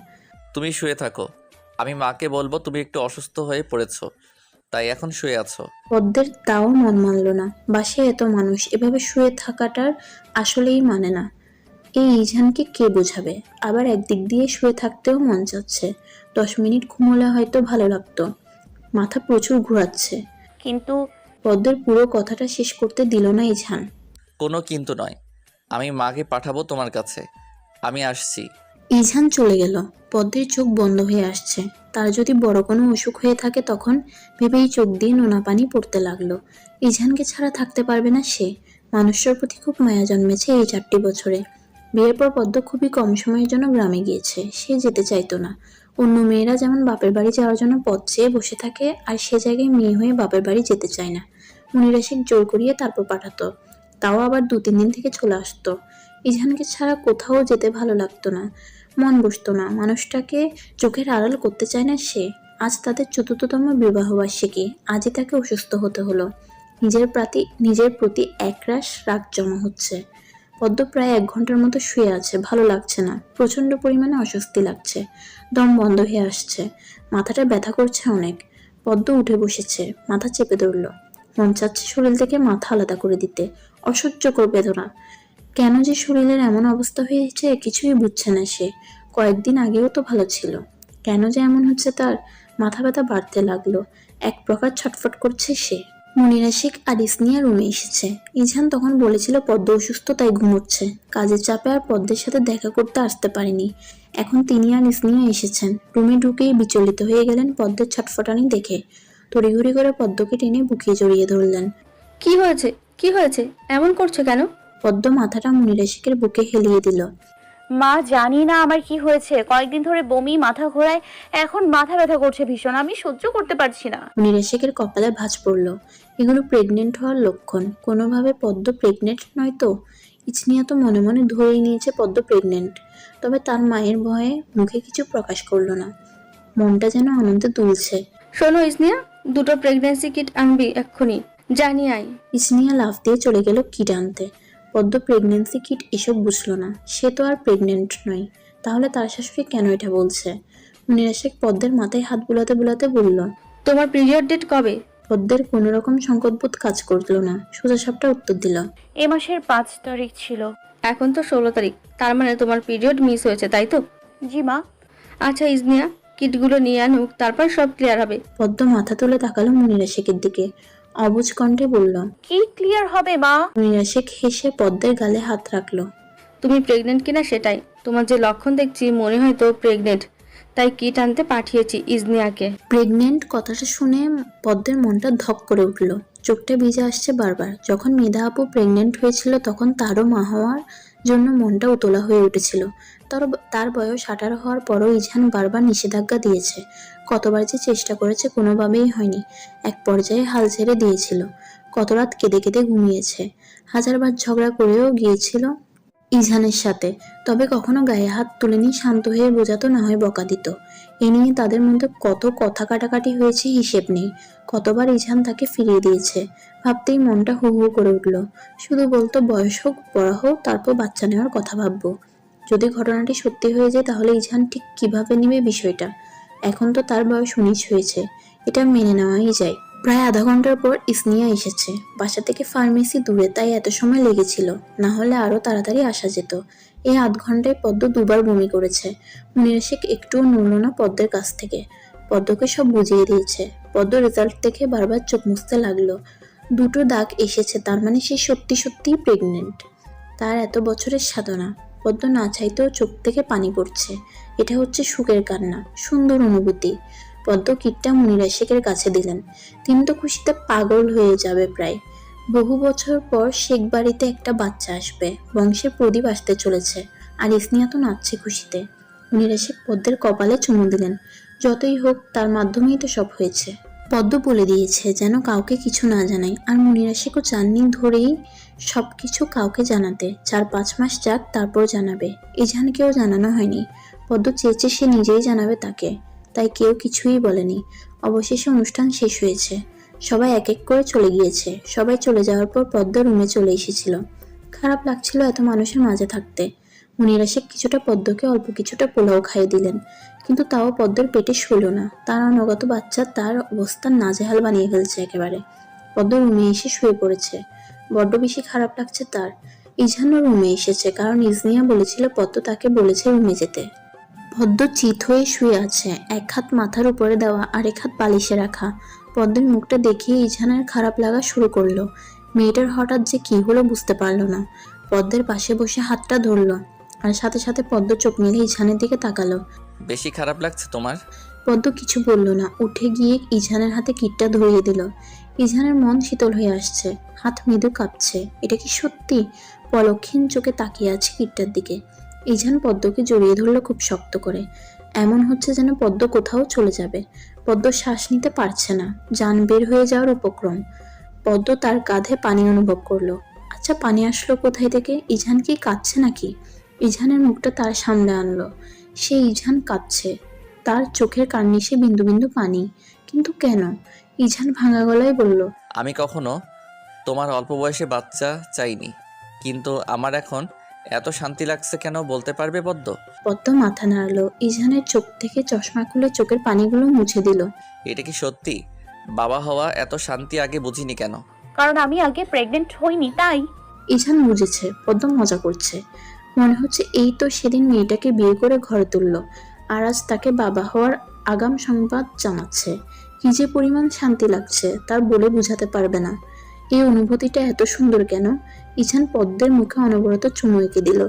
তুমি শুয়ে থাকো, আমি মাকে বলবো তুমি একটু অসুস্থ হয়ে পড়েছো, তাই এখন শুয়ে আছো। পদ্মের তাও মন মানল না। বাসে এত মানুষ, এভাবে শুয়ে থাকাটার আসলেই মানে না। এই ইজানকে কে বোঝাবে? আবার একদিক দিয়ে শুয়ে থাকতেও মন চাচ্ছে। 10 মিনিট ঘুমোলে হয়তো ভালো লাগতো। মাথা প্রচুর ঘোরাচ্ছে। কিন্তু পদ্মের পুরো কথাটা শেষ করতে দিল না ইজান। কোনো কিন্তু নয়, আমি মাকে পাঠাবো তোমার কাছে, আমি আসছি। ইজান চলে গেল। পদ্মের চোখ বন্ধ হয়ে আসছে। তার যদি বড় কোনো অসুখ হয়ে থাকে তখন ভেবেই চোখ দিয়ে নোনা পানি পড়তে লাগলো। ইজানকে ছাড়া থাকতে পারবে না সে। মানুষটার প্রতি খুব মায়া জন্মেছে এই 4টি বছরে। বিয়ের পর পদ্ম খুবই কম সময়ের জন্য গ্রামে গিয়েছে। সে যেতে চাইতো না। অন্য মেয়েরা যেমন বাপের বাড়ি যাওয়ার জন্য পথ চেয়ে বসে থাকে, আর সে জায়গায় মেয়ে হয়ে বাপের বাড়ি যেতে চায় না। মুনিরা শেখ জোর করিয়ে তারপর পাঠাতো, তাও আবার 2-3 দিন থেকে চলে আসতো। ইজানকে ছাড়া কোথাও যেতে ভালো লাগতো না, মন বসতো না। মানুষটাকে চোখের আড়াল করতে চায় না সে। আজ তাদের 4র্থতম বিবাহবার্ষিকী। আজই তাকে অসুস্থ হতে হলো। নিজের প্রতি একরাশ রাগ জমা হচ্ছে। পদ্ম প্রায় 1 ঘন্টার মতো শুয়ে আছে। ভালো লাগছে না, প্রচন্ড পরিমাণে অস্বস্তি লাগছে। দম বন্ধ হয়ে আসছে। মাথাটা ব্যথা করছে অনেক। পদ্ম উঠে বসেছে, মাথা চেপে ধরল। মন চাচ্ছে শরীর থেকে মাথা আলাদা করে দিতে। অসহ্যকর বেদনা। কেন যে শরীরের এমন অবস্থা হয়েছে কিছুই বুঝছে না সে। কয়েকদিন আগেও তো ভালো ছিল। কেন যে এমন হচ্ছে তার? মাথা ব্যথা বাড়তে লাগলো। এক প্রকার ছটফট করছে সে। মুনিরা শেখ আর ইসনিয়া রুমে এসেছে। ইজান তখন বলেছিল পদ্ম অসুস্থ তাই ঘুমোচ্ছে। কাজের চাপে আর পদ্মের সাথে দেখা করতে আসতে পারেনি। এখন তিনি আর ইসনিয়া এসেছেন। রুমে ঢুকেই বিচলিত হয়ে গেলেন পদ্মের ছটফটানি দেখে। তড়িঘড়ি করে পদ্মকে টেনে বুকে জড়িয়ে ধরলেন। কি হয়েছে? কি হয়েছে? এমন করছো কেন? পদ্ম মাথাটা মুনিরা শেখের বুকে হেলিয়ে দিল। মা, জানি না আমার কি হয়েছে, কয়েকদিন ধরে বমি, মাথা ঘোরায়, এখন মাথা ব্যথা করছে ভীষণ, আমি সহ্য করতে পারছি না। মুনিরা শেখের কপালে ভাঁজ পড়ল। এগুলো প্রেগনেন্ট হওয়ার লক্ষণ। কোনোভাবে পদ্ম প্রেগনেন্ট নয় তো? ইসনিয়া তো মনে মনে ধরেই নিয়েছে পদ্ম প্রেগনেন্ট। তবে তার মায়ের ভয়ে মুখে কিছু প্রকাশ করলো না। মনটা যেন আনন্দে দুলছে। শোনো ইসনিয়া, 2টো প্রেগন্যান্সি কিট আনবি এক্ষুনি, জানি আই। ইসনিয়া লাফ দিয়ে চলে গেল কিট আনতে। পদ্ম প্রেগনেন্সি কিট এসব বুঝলো না। সে তো আর প্রেগনেন্ট নয়, তাহলে তার শাশুড়ি কেন এটা বলছে? মুনিরা শেখ পদ্মের মাথায় হাত বুলাতে বুলাতে বলল, তোমার পিরিয়ড ডেট কবে? পদ্মের কোনো রকম সংকটবোধ কাজ করলো না, সোজা সাপটা উত্তর দিল। এ মাসের 5 তারিখ ছিল। এখন তো 16 তারিখ, তার মানে তোমার পিরিয়ড মিস হয়েছে, তাই তো? জি মা। আচ্ছা ইসনিয়া, কিটগুলো নিয়ে আনুক, তারপর সব ক্লিয়ার হবে। পদ্ম মাথা তুলে তাকালো মুনিরা শেখের দিকে। অবুঝ কণ্ঠে বলল। কি ক্লিয়ার হবে মা? মুনিরা শেখ হেসে পদ্মের গালে হাত রাখলো। তুমি প্রেগনেন্ট কিনা সেটাই, তোমার যে লক্ষণ দেখছি মনে হয় তো প্রেগনেন্ট, তাই কিট আনতে পাঠিয়েছি ইসনিয়াকে। প্রেগনেন্ট কথাটা শুনে পদ্মের মনটা ধক করে উঠল। চোখটা ভিজে আসছে বারবার। যখন মেধা আপু প্রেগনেন্ট হয়েছিল তখন তারও মা হওয়ার জন্য মনটা উতলা হয়ে উঠেছিল। তার বয়স 18 হওয়ার পরও ইজান বারবার নিষেধাজ্ঞা দিয়েছে। কতবার যে চেষ্টা করেছে, কোনোভাবেই হয়নি। এক পর্যায়ে হাল ছেড়ে দিয়েছিল। কত রাত কেঁদে কেঁদে ঘুমিয়েছে। হাজারবার ঝগড়া করেও গিয়েছিল ইজানের সাথে, তবে কখনো গায়ে হাত তুলেনি, শান্ত হয়ে বোঝাতো, না হয় বকা দিত। এ নিয়ে তাদের মধ্যে কত কথা কাটাকাটি হয়েছে হিসেব নেই। কতবার ইজান তাকে ফিরিয়ে দিয়েছে। ভাবতেই মনটা হু হু করে উঠল। শুধু বলতো বয়স হোক, বড় হোক, তারপর বাচ্চা নেওয়ার কথা ভাববো। যদি ঘটনাটি সত্যি হয়ে যায় তাহলে ইজান ঠিক কিভাবে নেবে বিষয়টা? এখন তো তার বয়স 19 হয়েছে, এটা মেনে নেওয়াই যায়। প্রায় আধা ঘন্টার পর ইসনিয়া এসেছে। বাসা থেকে ফার্মেসি দূরে, তাই এত সময় লেগেছিল, না হলে আরো তাড়াতাড়ি আসা যেত। এই আধ ঘন্টায় পদ্ম 2বার বমি করেছে। মুনিরা শেখ একটুও নড়ল না পদ্মের কাছ থেকে। পদ্মকে সব বুঝিয়ে দিয়েছে। পদ্ম রেজাল্ট দেখে বারবার চোখ মুছতে লাগলো। 2টো দাগ এসেছে, তার মানে সে সত্যি সত্যিই প্রেগনেন্ট। তার এত বছরের সাধনা। পদ্ম না চাইতেও চোখ থেকে পানি পড়ছে। এটা হচ্ছে সুখের কান্না, সুন্দর অনুভূতি। পদ্ম কিটটা মুনিরা শেখের কাছে দিলেন। তিনি তো খুশিতে পাগল হয়ে যাবে প্রায়। বহু বছর পর শেখ বাড়িতে একটা বাচ্চা আসবে, বংশের প্রদীপ আসতে চলেছে। আর ইসনিয়া তো নাচছে খুশিতে। মুনিরা শেখ পদ্মের কপালে চুমু দিলেন। যতই হোক, তার মাধ্যমেই তো সব হয়েছে। পদ্ম বলে দিয়েছে যেন কাউকে কিছু না জানাই, আর মুনিরা শেখও চাননি ধরেই সবকিছু কাউকে জানাতে। 4-5 মাস যাক, তারপর জানাবে। ইজানকেও জানানো হয়নি। পদ্ম চেয়েছে সে নিজেই জানাবে তাকে, তাই কেউ কিছুই বলেনি। অবশেষে অনুষ্ঠান শেষ হয়েছে। সবাই এক এক করে চলে গিয়েছে। সবাই চলে যাওয়ার পর পদ্ম রুমে চলে এসেছিল। খারাপ লাগছিল এত মানুষের মাঝে থাকতে। মুনিরা শেখ কিছুটা পদ্মকে অল্প কিছুটা পোলাও খাইয়ে দিলেন, কিন্তু তাও পদ্মের পেটে সইল না। তার অনগত বাচ্চা তার অবস্থা নাজেহাল বানিয়ে ফেলছে একেবারে। পদ্ম রুমে এসে শুয়ে পড়েছে। বড্ড বেশি খারাপ লাগছে তার। ইঝানও রুমে এসেছে, কারণ ইজনিয়া বলেছিল পদ্ম তাকে বলেছে রুমে যেতে। পদ্ম চিত হয়ে শুয়ে আছে, এক হাত মাথার উপরে দেওয়া, আরেক হাত বালিশে রাখা। পদ্মের মুখটা দেখিয়ে ইঝানের খারাপ লাগা শুরু করলো। মেয়েটার হঠাৎ যে কি হলো বুঝতে পারলো না। পদ্মের পাশে বসে হাতটা ধরলো, আর সাথে সাথে পদ্ম চোখ মেলে ইঝানের দিকে তাকালো। বেশি খারাপ লাগছে তোমার? পদ্ম কিছু বলল না, উঠে গিয়ে ইঝানের হাতে কিটটা ধরিয়ে দিল। ইঝানের মন শীতল হয়ে আসছে, হাত মৃদু কাঁপছে। এটা কি সত্যি? পলক্ষীন চোখে তাকিয়ে আছে কিটটার দিকে। ইঝান পদ্মকে জড়িয়ে ধরলো খুব শক্ত করে। এমন হচ্ছে যেন পদ্ম কোথাও চলে যাবে। পদ্ম শ্বাস নিতে পারছে না, জান বের হয়ে যাওয়ার উপক্রম। পদ্ম তার কাঁধে পানি অনুভব করলো। আচ্ছা, পানি আসলো কোথায় থেকে? ইঝান কি কাঁদছে নাকি? ইঝানের মুখটা তার সামনে আনলো। সে ইঝান কাঁদছে, তার চোখের কার্নিশে বিন্দু বিন্দু পানি। কিন্তু কেন? ইঝান ভাঙা গলায় বলল, আমি কখনো তোমার অল্প বয়সে বাচ্চা চাইনি, কিন্তু আমার এখন এত শান্তি লাগছে কেন বলতে পারবে পদ্ম? পদ্ম মাথা নাড়লো। ইঝানের চোখ থেকে চশমা খুলে চোখের পানিগুলো মুছে দিল। এটা কি সত্যি? বাবা হওয়া এত শান্তি আগে বুঝিনি কেন? কারণ আমি আগে প্রেগনেন্ট হইনি তাই। ইঝান বুঝেছে পদ্ম মজা করছে। মনে হচ্ছে এই তো সেদিন মেয়েটাকে বিয়ে করে ঘরে তুললো, আর আজ তাকে বাবা হওয়ার আগাম সংবাদ জানাচ্ছে। কি যে পরিমাণ শান্তি লাগছে তার বলে বোঝাতে পারবে না। এই অনুভূতিটা এত সুন্দর কেন? ইঝান পদ্মের মুখে অনবরত চুমু এঁকে দিল।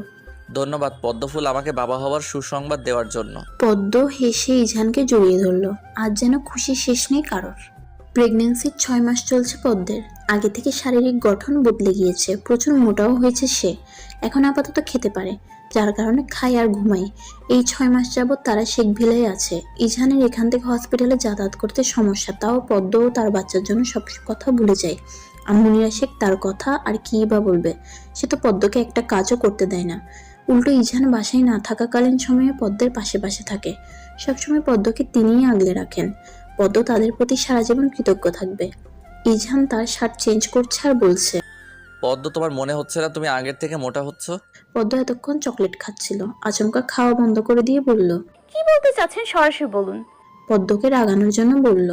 ধন্যবাদ পদ্মফুল, আমাকে বাবা হওয়ার সুসংবাদ দেওয়ার জন্য। পদ্ম হেসে ইঝানকে জড়িয়ে ধরলো। আজ যেন খুশি শেষ নেই কারোর। প্রেগনেন্সির 6 মাস চলছে পদ্মের। আগে থেকে শারীরিক গঠন বদলে গিয়েছে, প্রচুর মোটাও হয়েছে সে। এখন আপাতত খেতে পারে, যার কারণে খায় আর ঘুমায়। এই 6 মাস যাবৎ তারা শেখ ভিলায় আছে। ইঝানের এখান থেকে হসপিটালে যাতায়াত করতে সমস্যা, তাও পদ্ম ও তার বাচ্চার জন্য সব কথা ভুলে যায়। আর মুনিরা শেখ তার কথা আর কি বা বলবে? সে তো পদ্মকে একটা কাজও করতে দেয় না। উল্টো ইঝান বাসায় না থাকাকালীন সময়ে পদ্মের পাশে পাশে থাকে। সবসময় পদ্মকে তিনিই আগলে রাখেন। পদ্ম তাদের প্রতি সারা জীবন কৃতজ্ঞ থাকবে। ইঝান তার শার্ট চেঞ্জ করছে আর বলছে, পদ্ম, তোমার মনে হচ্ছে না তুমি আগের থেকে মোটা হচ্ছ? পদ্ম এতক্ষণ চকলেট খাচ্ছিল, আচমকা খাওয়া বন্ধ করে দিয়ে বলল। কি বলতে চাচ্ছেন সরাসরি বলুন। পদ্মকে রাগানোর জন্য বলল।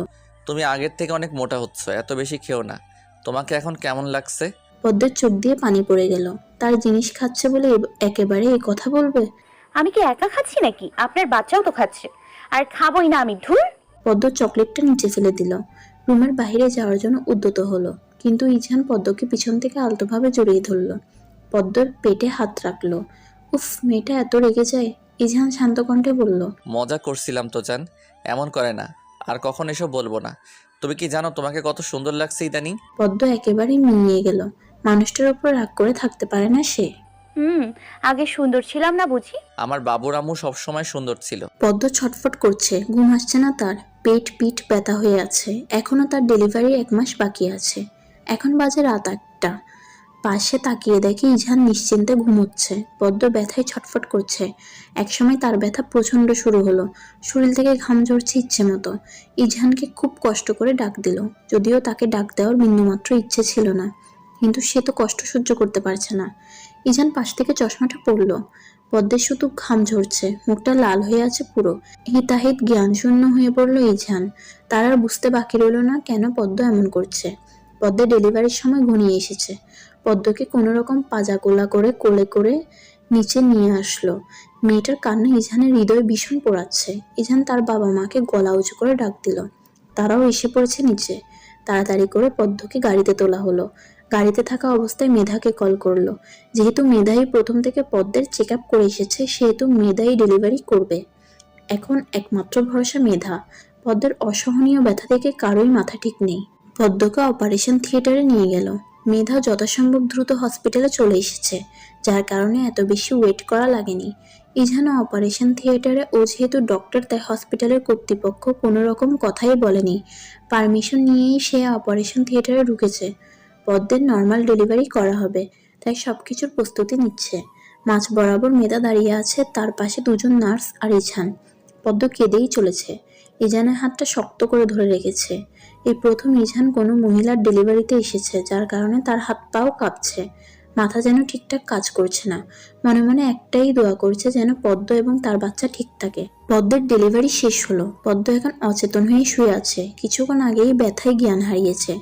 তুমি আগের থেকে অনেক মোটা হচ্ছ, এত বেশি খেও না। তোমাকে এখন কেমন লাগছে? পদ্মের চোখ দিয়ে পানি পড়ে গেল। তার জিনিস খাচ্ছে বলে একেবারে এই কথা বলবে? আমি কি একা খাচ্ছি নাকি? আপনার বাচ্চাও তো খাচ্ছে। আর খাবোই না আমি, ধুর। পদ্ম চকলেটটা নিচে ফেলে দিল। রুমের বাইরে যাওয়ার জন্য উদ্যত হলো, কিন্তু ইঝান পদ্মকে পিছন থেকে আলতোভাবে জড়িয়ে ধরল। পদ্মর পেটে হাত রাখলো। উফ, মেয়েটা এত রেগে যায়। ইঝান শান্ত কণ্ঠে বলল, মজা করছিলাম তো জান, এমন করে না। আর কখন এসব বলবো না। তুমি কি জানো তোমাকে কত সুন্দর লাগছে ইদানিং? পদ্ম একেবারে মিলিয়ে গেল। মানুষটার উপর রাগ করে থাকতে পারে না সে। আগে সুন্দর ছিলাম না বুঝি? আমার বাবুর আম্মু সবসময় সুন্দর ছিল। পদ্ম ছটফট করছে, ঘুম আসছে না তার। পিঠ ব্যথা হয়ে আছে। এখনো তার ডেলিভারি 1 মাস বাকি আছে। এখন বাজে রাত 8টা। পাশে তাকিয়ে দেখে ইঝান নিশ্চিন্তে ঘুমোচ্ছে। পদ্ম ব্যথায় ছটফট করছে। একসময় তার ব্যথা প্রচন্ড শুরু হলো। শরীর থেকে ঘাম ঝরছে ইচ্ছে মতো। ইঝানকে খুব কষ্ট করে ডাক দিল, যদিও তাকে ডাক দেওয়ার বিন্দুমাত্র ইচ্ছে ছিল না, কিন্তু সে তো কষ্ট সহ্য করতে পারছে না। ইঝান পাশ থেকে চশমাটা পরল। পদ্মের শুধু ঘাম ঝরছে, মুখটা লাল হয়ে আছে পুরো। হিতাহিত জ্ঞান শূন্য হয়ে পড়ল ইঝান। তার আর বুঝতে বাকি রইল না কেন পদ্ম এমন করছে। পদ্মের ডেলিভারির সময় ঘনিয়ে এসেছে। পদ্মকে কোনো রকম পাজাগোলা করে কোলে করে নিচে নিয়ে আসলো। মেয়েটার কান্না ইঝানের হৃদয় ভীষণ পোড়াচ্ছে। ইঝান তার বাবা মাকে গলা উঁচু করে ডাক দিল। তারাও এসে পড়েছে নিচে। তাড়াতাড়ি করে পদ্মকে গাড়িতে তোলা হলো। গাড়িতে থাকা অবস্থায় মেধাকে কল করলো। যেহেতু মেধাই প্রথম থেকে পদ্মের চেক আপ করে এসেছে, সেহেতু মেধাই ডেলিভারি করবে। এখন একমাত্র ভরসা মেধা। পদ্মের অসহনীয় ব্যথা থেকে কারোই মাথা ঠিক নেই। পদ্মকে অপারেশন থিয়েটারে নিয়ে গেল। মেধা যথাসম্ভব দ্রুত হসপিটালে চলে এসেছে, যার কারণে এত বেশি ওয়েট করা লাগেনি। ইঝানও অপারেশন থিয়েটারে, ও যেহেতু ডক্টর তাই হসপিটালের কর্তৃপক্ষ কোনো রকম কথাই বলেনি। পারমিশন নিয়েই সে অপারেশন থিয়েটারে ঢুকেছে। পদ্মের নর্মাল ডেলিভারি করা হবে, তাই সবকিছুর প্রস্তুতি নিচ্ছে। মাঝ বরাবর মেধা দাঁড়িয়ে আছে, তার পাশে 2জন নার্স আর ইঝান। পদ্ম কেঁদেই চলেছে। ইঝানের হাতটা শক্ত করে ধরে রেখেছে। এই প্রথম ইঝান কোনো মহিলার ডেলিভারিতে এসেছে, যার কারণে তার হাত পাও কাঁপছে। মাথা যেন ঠিকঠাক কাজ করছে না। মনে মনে একটাই দোয়া করছে যেন পদ্ম এবং তার বাচ্চা ঠিক থাকে। পদ্মের ডেলিভারি শেষ হলো। পদ্ম এখন অচেতন হয়ে শুয়ে আছে। কিছুক্ষণ আগেই ব্যথায় জ্ঞান হারিয়েছে।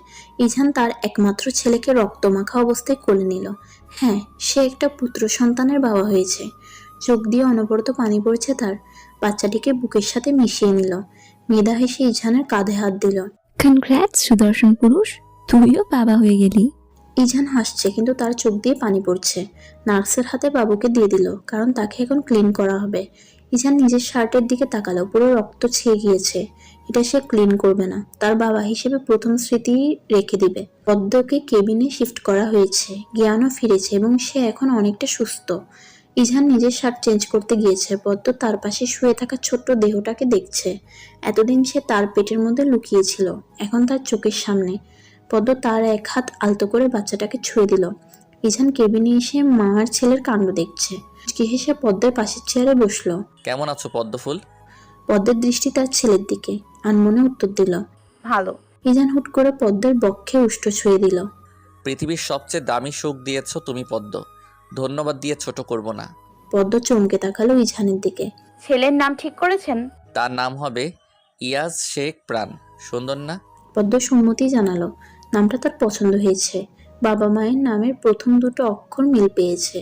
ইঝান তার একমাত্র ছেলেকে রক্তমাখা অবস্থায় কোলে নিল। হ্যাঁ, সে একটা পুত্র সন্তানের বাবা হয়েছে। চোখ দিয়ে অনবরত পানি পড়ছে তার। বাচ্চাটিকে বুকের সাথে মিশিয়ে নিল। মেধা হেসে ইঝানের কাঁধে হাত দিল। কনগ্রাটস সুদর্শন পুরুষ, তুইও বাবা হয়ে গেলি। ইঝান হাসছে, কিন্তু তার চোখ দিয়ে পানি পড়ছে। নার্সের হাতে বাবুকে দিয়ে দিল, কারণ তাকে এখন ক্লিন করা হবে। ইঝান নিজের শার্টের দিকে তাকালো, পুরো রক্ত ছেয়ে গিয়েছে। এটা সে ক্লিন করবে না, তার বাবা হিসেবে প্রথম স্মৃতি রেখে দিবে। পদ্মকে কেবিনে শিফট করা হয়েছে, জ্ঞানও ফিরেছে এবং সে এখন অনেকটা সুস্থ। ইঝান নিজের শার্ট চেঞ্জ করতে গিয়েছে। পদ্ম তার পাশে শুয়ে থাকা ছোট্ট দেহটাকে দেখছে। এতদিন সে তার পেটের মধ্যে লুকিয়েছিল, এখন তার চোখের সামনে। পদ্ম তার এক হাত আলতো করে বাচ্চাটাকে ছুঁয়ে দিল। ইঝান কেবিনে এসে মা আর ছেলের কাণ্ড দেখছে। মুচকি হেসে পদ্মের পাশের চেয়ারে বসলো। কেমন আছো পদ্মফুল? পদ্মের দৃষ্টি তার ছেলের দিকে, আনমনে উত্তর দিল। ভালো। ইঝান হুট করে পদ্মের বক্ষে উষ্ঠ ছুঁয়ে দিল। পৃথিবীর সবচেয়ে দামি সুখ দিয়েছো তুমি পদ্ম, ধন্যবাদ দিয়ে ছোট করব না। পদ্ম চমকে তাকালো ইঝানের দিকে। ছেলের নাম ঠিক করেছেন? তার নাম হবে ইয়াজ শেখ প্রাণ। সুন্দর না? পদ্ম সম্মতি জানালো। নামটা তার পছন্দ হয়েছে। বাবা মায়ের নামের প্রথম দুটো অক্ষর মিল পেয়েছে।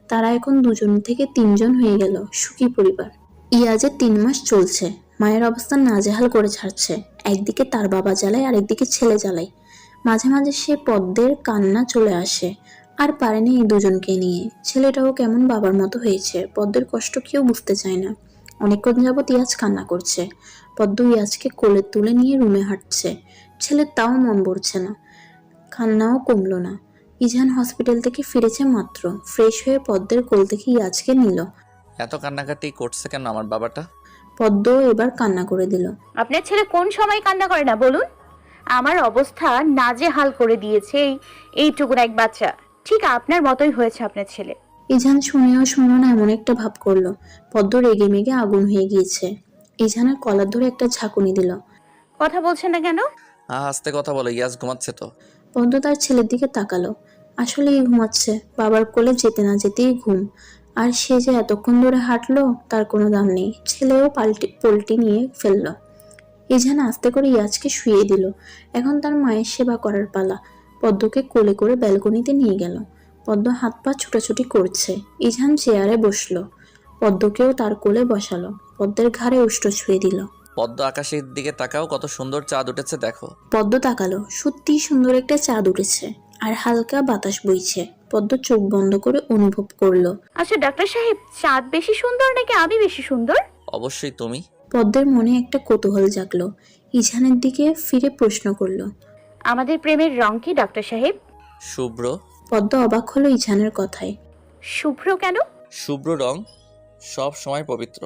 তারা এখন 2 থেকে 3 হয়ে গেল, সুখী পরিবার। ইয়াজের 3 মাস চলছে। মায়ের অবস্থা নাজেহাল করে ছাড়ছে। একদিকে তার বাবা জ্বালায়, আরেকদিকে ছেলে জ্বালায়। মাঝে মাঝে সে পদ্মের কান্না চলে আসে, আর পারেনি এই দুজনকে নিয়ে। ছেলেটাও কেমন বাবার মতো হয়েছে। পদ্মের কষ্ট কেউ বুঝতে চায় না। অনেকক্ষণ যাবৎ ইয়াজ কান্না করছে। পদ্ম ইয়াজকে কোলে তুলে নিয়ে রুমে হাঁটছে। ছেলের তাও মন ভরছে না, কান্নাও কমলো না। ইঝান হসপিটাল থেকে ফিরেছে মাত্র। ফ্রেশ হয়ে পদ্মের কোল থেকে ইয়াজকে নিল। এত কান্নাকাটি করছে কেন আমার বাবাটা? পদ্ম এবার কান্না করে দিল। আপনার ছেলে কোন সময় কান্না করে না বলুন? আমার অবস্থা নাজেহাল করে দিয়েছে এইটুকুন এক বাচ্চা। ঠিক আপনার মতোই হয়েছে আপনার ছেলে। ইঝান শুনেও শুনলো না, এমন একটা ভাব করলো। পদ্ম রেগে মেগে আগুন হয়ে গিয়েছে। ইঝানের কলার ধরে একটা ঝাঁকুনি দিল। কথা বলছেন না কেন? আস্তে কথা বলো, ইয়াজ ঘুমাচ্ছে তো। পদ্ম তার ছেলের দিকে তাকালো। আসলেই ঘুমাচ্ছে। বাবার কোলে যেতে না যেতেই ঘুম। আর সে যে এতক্ষণ ধরে হাঁটলো তার কোনো দাম নেই। ছেলেও পল্টি নিয়ে ফেললো। ইঝান আস্তে করে ইয়াজকে শুইয়ে দিল। এখন তার মায়ের সেবা করার পালা। পদ্মকে কোলে করে ব্যালকনিতে নিয়ে গেল। পদ্ম হাত পা ছুটাছুটি করছে। ইঝান চেয়ারে বসলো। পদ্মকেও তার কোলে বসালো। পদ্মের ঘাড়ে উষ্ঠ ছুঁয়ে দিল। পদ্ম আকাশের দিকে তাকাও, কত সুন্দর চাঁদ উঠেছে দেখো। পদ্ম তাকালো। সত্যি সুন্দর একটা চাঁদ উঠেছে, আর হালকা বাতাস বইছে। পদ্ম চোখ বন্ধ করে অনুভব করলো। আচ্ছা ডাক্তার সাহেব, চাঁদ বেশি সুন্দর নাকি আমি বেশি সুন্দর? অবশ্যই তুমি। পদ্মের মনে একটা কৌতূহল জাগলো। ইঝানের দিকে ফিরে প্রশ্ন করলো। আমাদের প্রেমের রং কি ডাক্তার সাহেব? শুভ্র। পদ্ম অবাক হলো ইঝানের কথায়। শুভ্র কেন? শুভ্র রং সব সময় পবিত্র।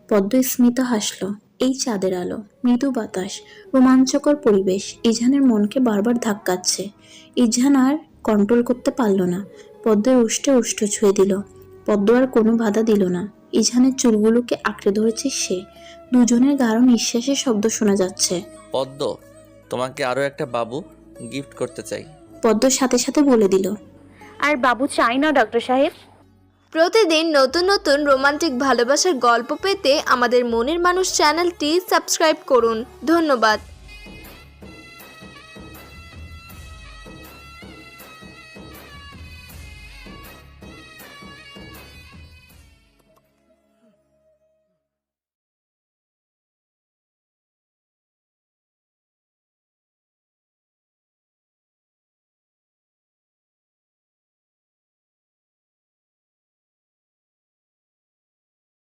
পদ্ম স্মিত হাসলো। এই চাঁদের আলো, মৃদু বাতাস, রোমাঞ্চকর পরিবেশ ইঝানের মনকে বারবার ধাক্কাচ্ছে। ইঝান আর কন্ট্রোল করতে পারল না। পদ্মের উষ্ঠে উষ্ঠ ছুঁয়ে দিল। পদ্ম আর কোনো বাধা দিল না। ইঝানের চুলগুলোকে আঁকড়ে ধরেছে সে। দুজনের গাঢ় নিঃশ্বাসের শব্দ শোনা যাচ্ছে। পদ্ম, তোমাকে আরো একটা বাবু গিফট করতে চাই। পদ্ম সাথে সাথে বলে দিল। আর বাবু চাই না ডাক্তার সাহেব। প্রতিদিন নতুন নতুন রোমান্টিক ভালোবাসার গল্প পেতে আমাদের মনের মানুষ চ্যানেলটি সাবস্ক্রাইব করুন। ধন্যবাদ।